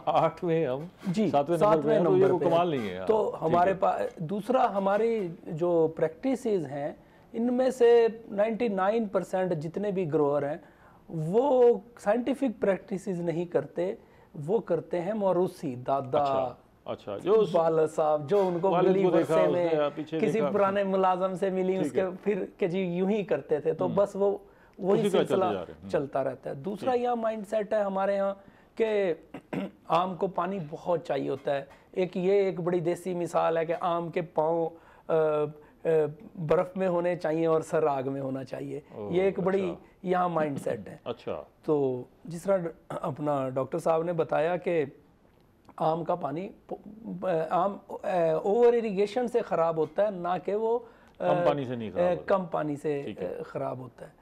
8वें हम जी 7वें नंबर पे, कमाल नहीं है। तो हमारे पास दूसरा, हमारी जो प्रैक्टिसेस हैं इनमें से 99% जितने भी ग्रोअर हैं वो साइंटिफिक प्रैक्टिसेस नहीं करते, वो करते हैं मौरूसी दादा। अच्छा, जो वाला साहब जो उनको मिली वर्षे में किसी पुराने मुलाजम से मिली, उसके फिर के जी यूं ही करते थे, तो बस वो वही सिलसिला चलता रहता है। दूसरा यहाँ माइंड सेट है हमारे यहाँ कि आम को पानी बहुत चाहिए होता है। एक बड़ी देसी मिसाल है कि आम के पाँव बर्फ में होने चाहिए और सर आग में होना चाहिए। ये एक बड़ी यहाँ माइंड सेट है। अच्छा, तो जिस तरह अपना डॉक्टर साहब ने बताया कि आम का पानी आम ओवर इरिगेशन से ख़राब होता है, ना कि वो कम पानी से नहीं खराब, कम पानी से ख़राब होता है।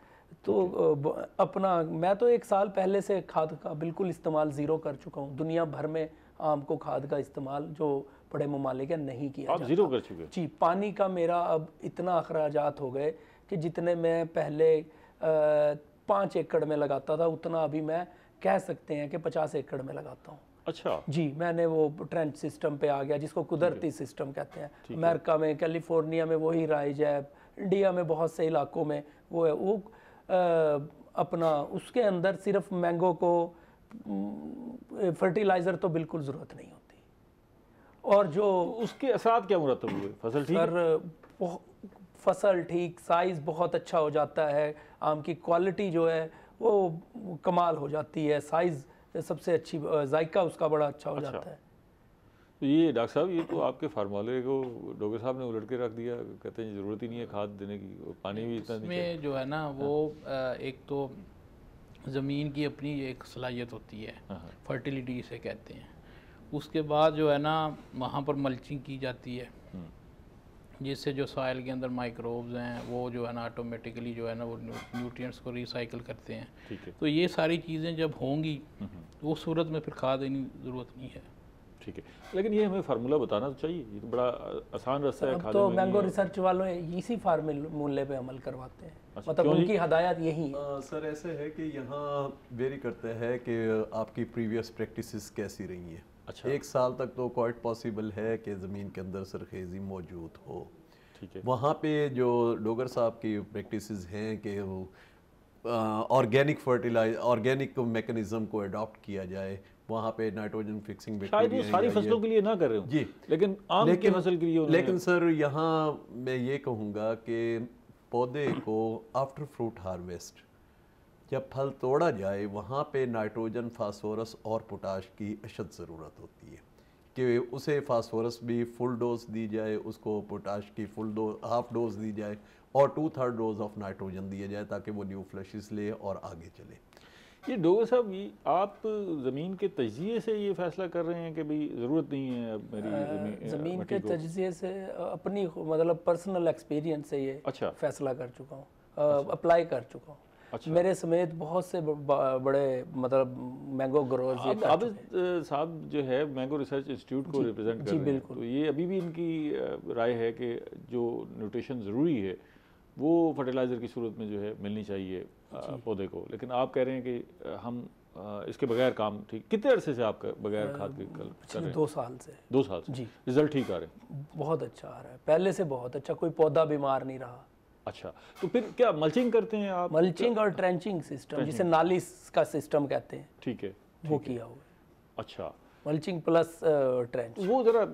तो अपना मैं तो 1 साल पहले से खाद का बिल्कुल इस्तेमाल ज़ीरो कर चुका हूँ। दुनिया भर में आम को खाद का इस्तेमाल जो बड़े ममालिक है नहीं किया जाता। आप ज़ीरो कर चुके? जी, पानी का मेरा अब इतना अखराजात हो गए कि जितने मैं पहले 5 एकड़ में लगाता था उतना अभी मैं कह सकते हैं कि 50 एकड़ में लगाता हूँ। अच्छा जी, मैंने वो ट्रेंच सिस्टम पे आ गया जिसको कुदरती सिस्टम कहते हैं। अमेरिका में, कैलिफोर्निया में वही राइज है, इंडिया में बहुत से इलाकों में वो है। वो अपना उसके अंदर सिर्फ मैंगो को फर्टिलाइज़र तो बिल्कुल ज़रूरत नहीं होती। और जो उसके असरात क्या मुरतब हुए? फसल ठीक? सर फसल ठीक, साइज़ बहुत अच्छा हो जाता है, आम की क्वालिटी जो है वो कमाल हो जाती है, साइज़ सबसे अच्छी, जायका उसका बड़ा अच्छा हो जाता है। तो ये डॉक्टर साहब, ये तो आपके फार्मूले को डॉक्टर साहब ने उलट के रख दिया, कहते हैं ज़रूरत ही नहीं है खाद देने की, पानी भी इतना में जो है ना वो एक तो ज़मीन की अपनी एक सलाहियत होती है, फर्टिलिटी इसे कहते हैं। उसके बाद जो है ना वहाँ पर मल्चिंग की जाती है जिससे जो सॉइल के अंदर माइक्रोब्स हैं वो जो है ना ऑटोमेटिकली जो है ना वो न्यूट्रिएंट्स को रिसाइकिल करते हैं। ठीक है। तो ये सारी चीज़ें जब होंगी तो उस सूरत में फिर खाद देने की ज़रूरत नहीं है। ठीक है, लेकिन ये हमें फार्मूला बताना तो चाहिए, ये तो बड़ा आसान रास्ता है। अब तो मैंगो रिसर्च वालों इसी फार्मूले पे अमल करवाते हैं, मतलब उनकी हदायत यही है। सर ऐसे है कि यहाँ वेरी करता है कि आपकी प्रीवियस प्रैक्टिसेस कैसी रही हैं। अच्छा, 1 साल तक तो क्वाइट पॉसिबल है कि ज़मीन के अंदर सरखेज़ी मौजूद हो। ठीक है, वहाँ पे जो डोगर साहब की प्रैक्टिसेस हैं कि ऑर्गेनिक मैकेनिज्म को अडॉप्ट किया जाए, वहाँ पे नाइट्रोजन फिक्सिंग शायद वो सारी फसलों के लिए ना कर रहे हो जी, लेकिन आम की फसल के लिए लेकिन सर यहाँ मैं ये कहूँगा कि पौधे को आफ्टर फ्रूट हार्वेस्ट जब फल तोड़ा जाए वहाँ पे नाइट्रोजन, फास्फोरस और पोटाश की अशद ज़रूरत होती है कि उसे फास्फोरस भी फुल डोज दी जाए, उसको पोटाश की हाफ डोज दी जाए और 2/3 डोज ऑफ नाइट्रोजन दिया जाए ताकि वो न्यू फ्लैशेस ले और आगे चले। ये डोगर साहब, ये आप ज़मीन के तजिए से ये फैसला कर रहे हैं कि भाई ज़रूरत नहीं है अब मेरी ज़मीन के तजिए से अपनी मतलब पर्सनल एक्सपीरियंस से ये अच्छा फैसला कर चुका हूँ, अप्लाई कर चुका हूँ। अच्छा, मेरे समेत बहुत से बड़े मतलब मैंगो ग्रोअर्स ये कर आबिद साहब जो है मैंगो रिसर्च इंस्टीट्यूट को रिप्रेजेंट कर रहे हैं, तो ये अभी भी इनकी राय है कि जो न्यूट्रिशन ज़रूरी है वो फर्टिलाइज़र की सूरत में जो है मिलनी चाहिए पौधे को, लेकिन आप कह रहे हैं कि हम इसके बगैर काम ठीक। कितने अरसे से आप बगैर खाद के कर रहे हैं? 2 साल से। 2 साल से जी, रिजल्ट ठीक आ रहे हैं? बहुत अच्छा आ रहा है, पहले से बहुत अच्छा, कोई पौधा बीमार नहीं रहा। अच्छा, तो फिर क्या मल्चिंग करते हैं आप? मल्चिंग और ट्रेंचिंग सिस्टम, जिसे नाली का सिस्टम कहते हैं, ठीक है, वो किया हुआ है। अच्छा, मल्चिंग प्लस ट्रेंच। वो ज़रा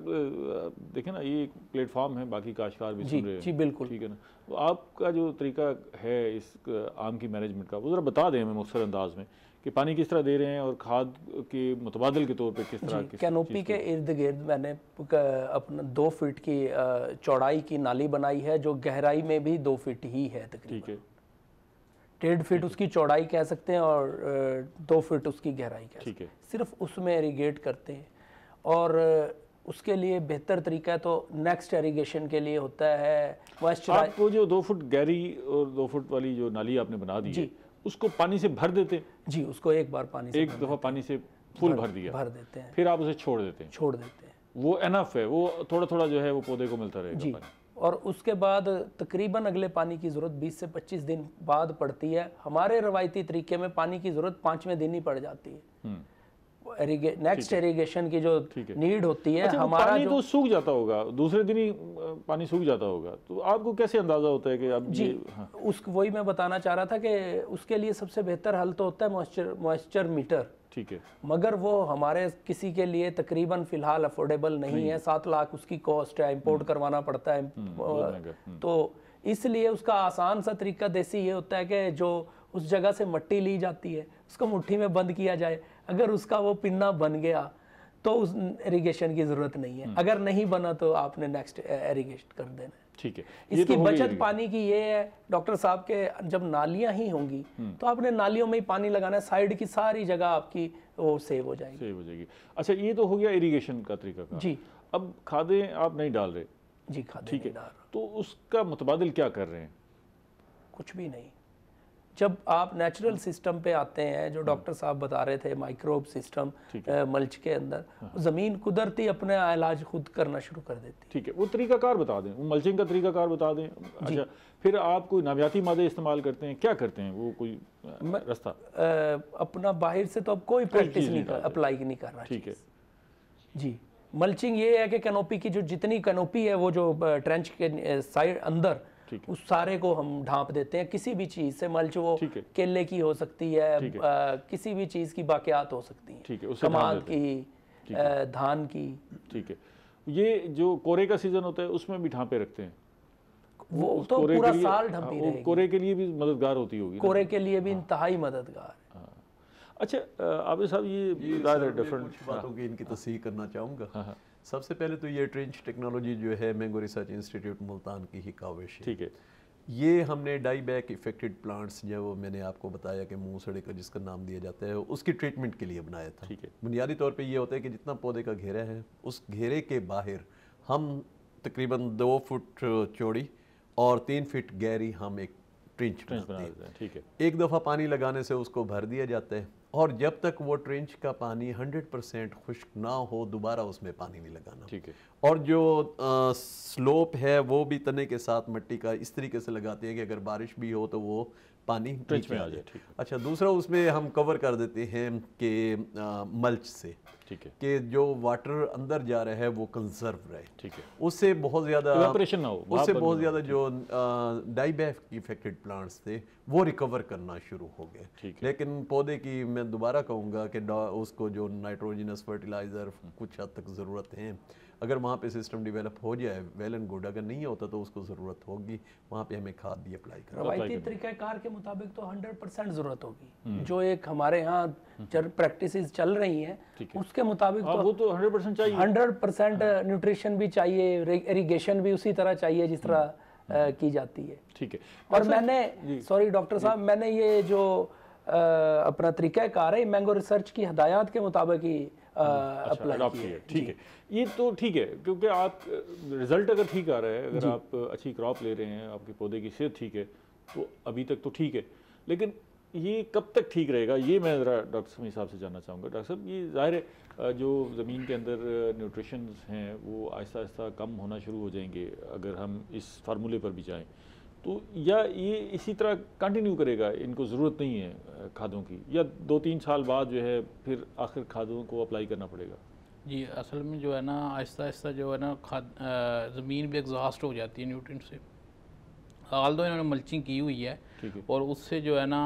देखें ना, ये एक प्लेटफॉर्म है, बाकी काश्तकार भी सुन रहे हैं। जी बिल्कुल, ठीक है ना, तो आपका जो तरीका है इस आम की मैनेजमेंट का, वो ज़रा बता दें हमें मुख्तसर अंदाज में कि पानी किस तरह दे रहे हैं और खाद के मुतबादिल के तौर पे किस तरह की कैनोपी के इर्द गिर्द मैंने अपना 2 फीट की चौड़ाई की नाली बनाई है, जो गहराई में भी 2 फीट ही है तकरीबन। ठीक है, 1.5 फीट उसकी चौड़ाई कह सकते हैं और 2 फीट उसकी गहराई कह सकते ठीक है, हैं। सिर्फ उसमें इरीगेट करते हैं और उसके लिए बेहतर तरीका तो नेक्स्ट इरीगेशन के लिए होता है मॉइस्चराइज। आपको जो 2 फुट गहरी और 2 फुट वाली जो नाली आपने बना दी है, उसको पानी से भर देते हैं? जी, उसको एक बार पानी से एक दफ़ा पानी से फुल भर दिया, भर देते हैं, फिर आप उसे छोड़ देते हैं? छोड़ देते हैं। वो एनफ है, वो थोड़ा थोड़ा जो है वो पौधे को मिलता रहेगा जी, पानी? और उसके बाद तकरीबन अगले पानी की ज़रूरत 20 से 25 दिन बाद पड़ती है। हमारे रवायती तरीके में पानी की ज़रूरत 5वें दिन ही पड़ जाती है। नेक्स्ट इरीगेशन की जो नीड होती है, अच्छा, हमारा पानी जो तो सूख जाता होगा, दूसरे दिन ही पानी सूख जाता होगा, तो आपको कैसे अंदाजा होता है कि अब जी, हाँ। वही मैं बताना चाह रहा था कि उसके लिए सबसे बेहतर हल तो होता है मॉइस्चर मीटर। ठीक है, मगर वो हमारे किसी के लिए तकरीबन फ़िलहाल अफोर्डेबल नहीं है। 7 लाख उसकी कॉस्ट है, इंपोर्ट करवाना पड़ता है। तो इसलिए उसका आसान सा तरीका देसी ये होता है कि जो उस जगह से मिट्टी ली जाती है उसको मुट्ठी में बंद किया जाए। अगर उसका वो पिन्ना बन गया तो उस इरिगेशन की ज़रूरत नहीं है, अगर नहीं बना तो आपने नेक्स्ट इरिगेट कर देना है। ठीक है, इसकी बचत पानी की ये है डॉक्टर साहब के, जब नालियां ही होंगी तो आपने नालियों में ही पानी लगाना है, साइड की सारी जगह आपकी वो सेव हो जाएगी। अच्छा, ये तो हो गया इरिगेशन का तरीका का। जी, अब खादें आप नहीं डाल रहे? जी, खादें ठीक है, नहीं डाल रहे। तो उसका मुतबादिल क्या कर रहे हैं? कुछ भी नहीं। जब आप नेचुरल सिस्टम पे आते हैं, जो डॉक्टर साहब बता रहे थे, माइक्रोब सिस्टम मल्च के अंदर, ज़मीन कुदरती अपने इलाज खुद करना शुरू कर देती है। ठीक है, वो तरीकाकार बता दें, वो मल्चिंग का तरीकाकार बता दें। अच्छा, फिर आप कोई नामियाती मादे इस्तेमाल करते हैं, क्या करते हैं, वो कोई रास्ता? अपना बाहर से तो अब कोई प्रैक्टिस नहीं अप्लाई नहीं कर रहा। ठीक है जी, मल्चिंग ये है कि कैनोपी की जो जितनी कैनोपी है, वो जो ट्रेंच के साइड अंदर, उस सारे को हम ढांप देते हैं किसी भी चीज़ से। मल्च वो केले की हो सकती है, किसी भी चीज़ की बाकियात हो सकती है, ठीक है, कमाल की, धान की। ठीक है, ये जो कोरे का सीजन होता है उसमें भी ढांपे रखते हैं? वो तो पूरा साल ढंपी रहेगी। कोरे के लिए भी मददगार होती होगी? कोरे के लिए भी इंतहाई मददगार है। अच्छा, आबिद साहब, ये डिफरेंट बातों की इनकी तस्दीक करना चाहूँगा। सबसे पहले तो ये ट्रेंच टेक्नोलॉजी जो है मैंगो रिसर्च इंस्टीट्यूट मुल्तान की ही काविश है। ठीक है, ये हमने डाई बैक इफेक्टेड प्लांट्स, जो मैंने आपको बताया कि मुंह सड़े का जिसका नाम दिया जाता है, उसकी ट्रीटमेंट के लिए बनाया था। ठीक है, बुनियादी तौर पे ये होता है कि जितना पौधे का घेरा है, उस घेरे के बाहर हम तकरीबन 2 फुट चौड़ी और 3 फीट गहरी हम एक ट्रेंच बनाते हैं। ठीक है, एक दफ़ा पानी लगाने से उसको भर दिया जाता है और जब तक वो ट्रेंच का पानी 100% खुश्क ना हो दोबारा उसमें पानी नहीं लगाना। ठीक है। और जो स्लोप है वो भी तने के साथ मिट्टी का इस तरीके से लगाते हैं कि अगर बारिश भी हो तो वो पानी ट्रेंच में आ जाए। ठीक है। अच्छा, दूसरा उसमें हम कवर कर देते हैं कि मल्च से, ठीक है, कि जो वाटर अंदर जा रहा है वो कंजर्व रहे। ठीक है, उससे बहुत ज़्यादा इवेपोरेशन ना हो, उससे बहुत ज़्यादा जो डाईबैफ इफेक्टेड प्लांट्स थे वो रिकवर करना शुरू हो गए। ठीक है। लेकिन पौधे की मैं दोबारा कहूँगा कि उसको जो नाइट्रोजनस फर्टिलाइज़र कुछ हद तक ज़रूरत है, अगर वहाँ पे सिस्टम डेवलप हो जाए वेल एंड गुड, अगर नहीं होता तो उसको ज़रूरत होगी वहाँ पे हमें खाद भी अप्लाई करना। रवायती तरीक़ाकार के मुताबिक तो 100% ज़रूरत होगी। जो एक हमारे यहाँ प्रैक्टिसेस चल रही हैं उसके मुताबिक तो वो तो 100% चाहिए। 100% न्यूट्रिशन भी चाहिए, इरिगेशन भी उसी तरह चाहिए जिस तरह की जाती है। ठीक है। और मैंने, सॉरी डॉक्टर साहब, मैंने ये जो अपना तरीक़ाकार है मैंगो रिसर्च की हदायत के मुताबिक ही अप्लाई किया। ठीक है, ये तो ठीक है, क्योंकि आप रिजल्ट अगर ठीक आ रहा है, अगर आप अच्छी क्रॉप ले रहे हैं, आपके पौधे की सेहत ठीक है, तो अभी तक तो ठीक है। लेकिन ये कब तक ठीक रहेगा, ये मैं ज़रा डॉक्टर समी साहब से जानना चाहूँगा। डॉक्टर साहब, ये ज़ाहिर है जो ज़मीन के अंदर न्यूट्रिशन हैं वो आहिस्ता आहिस्ता कम होना शुरू हो जाएंगे अगर हम इस फार्मूले पर भी जाएँ, तो या ये इसी तरह कंटिन्यू करेगा, इनको ज़रूरत नहीं है खादों की, या 2-3 साल बाद जो है फिर आखिर खादों को अप्लाई करना पड़ेगा? जी, असल में जो है ना आहिस्ता आहिस्ता जो है ना ज़मीन भी एग्जॉस्ट हो जाती है न्यूट्रिएंट से। हाल तो इन्होंने मल्चिंग की हुई है, और उससे जो है ना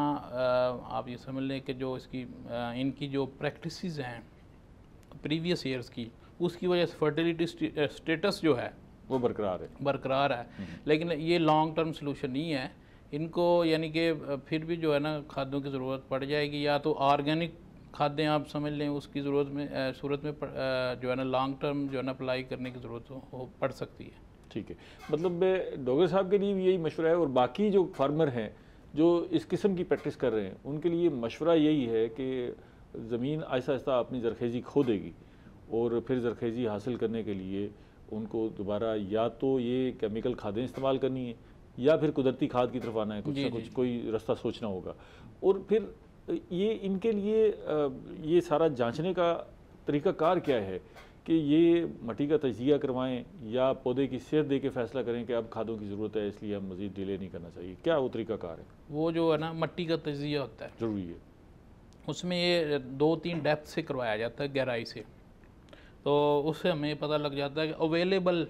आप ये समझ लें कि जो इसकी इनकी जो प्रैक्टिसेस हैं प्रीवियस ईयर्स की, उसकी वजह से फर्टिलिटी स्टेटस जो है वो बरकरार है। लेकिन ये लॉन्ग टर्म सोल्यूशन नहीं है इनको, यानी कि फिर भी जो है ना खादों की ज़रूरत पड़ जाएगी, या तो ऑर्गेनिक खादें आप समझ लें उसकी ज़रूरत में सूरत में जो है ना लॉन्ग टर्म जो है ना अप्लाई करने की ज़रूरत पड़ सकती है। ठीक है, मतलब डॉक्टर साहब के लिए भी यही मशवरा है, और बाकी जो फार्मर हैं जो इस किस्म की प्रैक्टिस कर रहे हैं उनके लिए मशवरा यही है कि ज़मीन आहिस्ता आहिस्ता अपनी ज़रखेज़ी खो देगी, और फिर ज़रखेज़ी हासिल करने के लिए उनको दोबारा या तो ये केमिकल खादें इस्तेमाल करनी है, या फिर कुदरती खाद की तरफ आना है, कुछ ना कुछ कोई रास्ता सोचना होगा। और फिर ये इनके लिए ये सारा जांचने का तरीक़ाकार क्या है कि ये मट्टी का तजिया करवाएं या पौधे की सेहत दे के फ़ैसला करें कि अब खादों की ज़रूरत है इसलिए हम मज़ीद डिले नहीं करना चाहिए, क्या वो तरीक़ाकार है? वो जो है ना मट्टी का तजिया होता है, ज़रूरी है, उसमें ये 2-3 डेप्थ से करवाया जाता है, गहराई से, तो उससे हमें पता लग जाता है कि अवेलेबल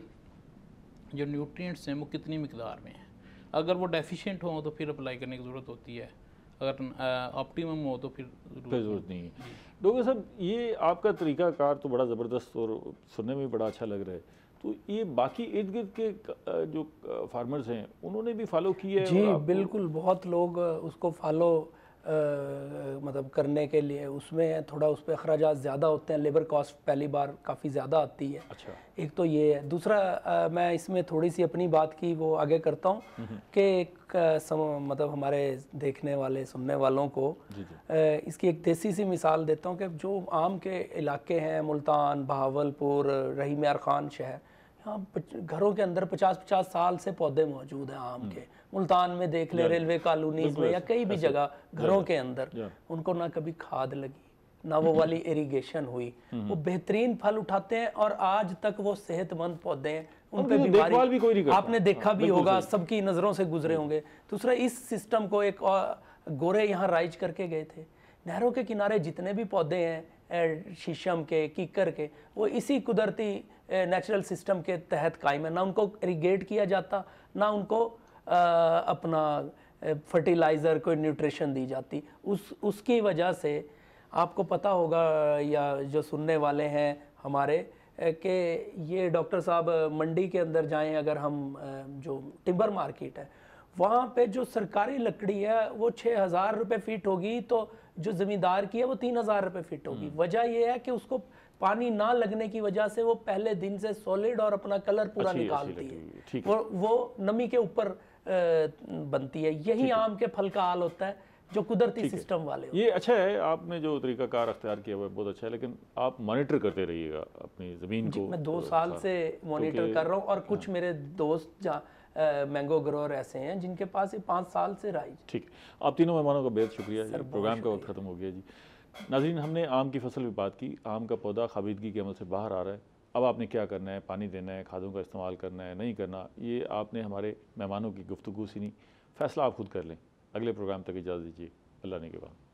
जो न्यूट्रिएंट्स हैं वो कितनी मिकदार में हैं। अगर वो डेफिशिएंट हो तो फिर अप्लाई करने की ज़रूरत होती है, अगर ऑप्टिमम हो तो फिर ज़रूरत नहीं है। डॉक्टर साहब, ये आपका तरीक़ाकार तो बड़ा ज़बरदस्त और सुनने में बड़ा अच्छा लग रहा है, तो ये बाकी इर्द गिर्द के जो फार्मर्स हैं उन्होंने भी फॉलो किया है? जी बिल्कुल, बहुत लोग उसको फॉलो मतलब करने के लिए, उसमें थोड़ा उस पर अखराजात ज़्यादा होते हैं, लेबर कॉस्ट पहली बार काफ़ी ज़्यादा आती है। अच्छा, एक तो ये है। दूसरा मैं इसमें थोड़ी सी अपनी बात की वो आगे करता हूँ कि मतलब हमारे देखने वाले सुनने वालों को इसकी एक देसी सी मिसाल देता हूँ कि जो आम के इलाके हैं, मुल्तान, बहावलपुर, रहीम यार खान शहर, यहाँ घरों के अंदर 50-50 साल से पौधे मौजूद हैं आम के। मुल्तान में देख ले, रेलवे कॉलोनीज में या कई भी जगह घरों के अंदर, उनको ना कभी खाद लगी ना वो वाली इरिगेशन हुई, वो बेहतरीन फल उठाते हैं और आज तक वो सेहतमंद पौधे हैं, उन पे बीमारी भी कोई नहीं करता। आपने देखा भी होगा, सबकी नज़रों से गुजरे होंगे। दूसरा, इस सिस्टम को एक गोरे यहाँ राइज करके गए थे, नहरों के किनारे जितने भी पौधे हैं शीशम के, कीकर के, वो इसी कुदरती नेचुरल सिस्टम के तहत कायम है। ना उनको इरिगेट किया जाता, ना उनको अपना फर्टिलाइज़र कोई न्यूट्रिशन दी जाती। उसकी वजह से आपको पता होगा या जो सुनने वाले हैं हमारे कि ये डॉक्टर साहब मंडी के अंदर जाएं, अगर हम जो टिम्बर मार्केट है वहाँ पे जो सरकारी लकड़ी है वो 6,000 रुपये फीट होगी, तो जो ज़मींदार की है वो 3,000 रुपये फीट होगी। वजह ये है कि उसको पानी ना लगने की वजह से वो पहले दिन से सॉलिड और अपना कलर पूरा निकालती है, वो नमी के ऊपर बनती है। यही आम के फल का हाल होता है जो कुदरती सिस्टम वाले। ये अच्छा है, आपने जो तरीकाकार अख्तियार किया हुआ है बहुत अच्छा है, लेकिन आप मॉनिटर करते रहिएगा अपनी ज़मीन को। मैं 2 साल से मॉनिटर कर रहा हूँ, और कुछ मेरे दोस्त जहाँ मैंगो ग्रोअर ऐसे हैं जिनके पास ये 5 साल से राइज। ठीक, आप तीनों मेहमानों का बेहद शुक्रिया। प्रोग्राम का वक्त ख़त्म हो गया जी। नाज़रीन, हमने आम की फसल पे बात की। आम का पौधा ख़ाबिदगी के अमल से बाहर आ रहा है। अब आपने क्या करना है, पानी देना है, खादों का इस्तेमाल करना है, नहीं करना, ये आपने हमारे मेहमानों की गुफ्तगू सुनी, फ़ैसला आप खुद कर लें। अगले प्रोग्राम तक इजाज़त दीजिए। अल्लाह ने के बाद।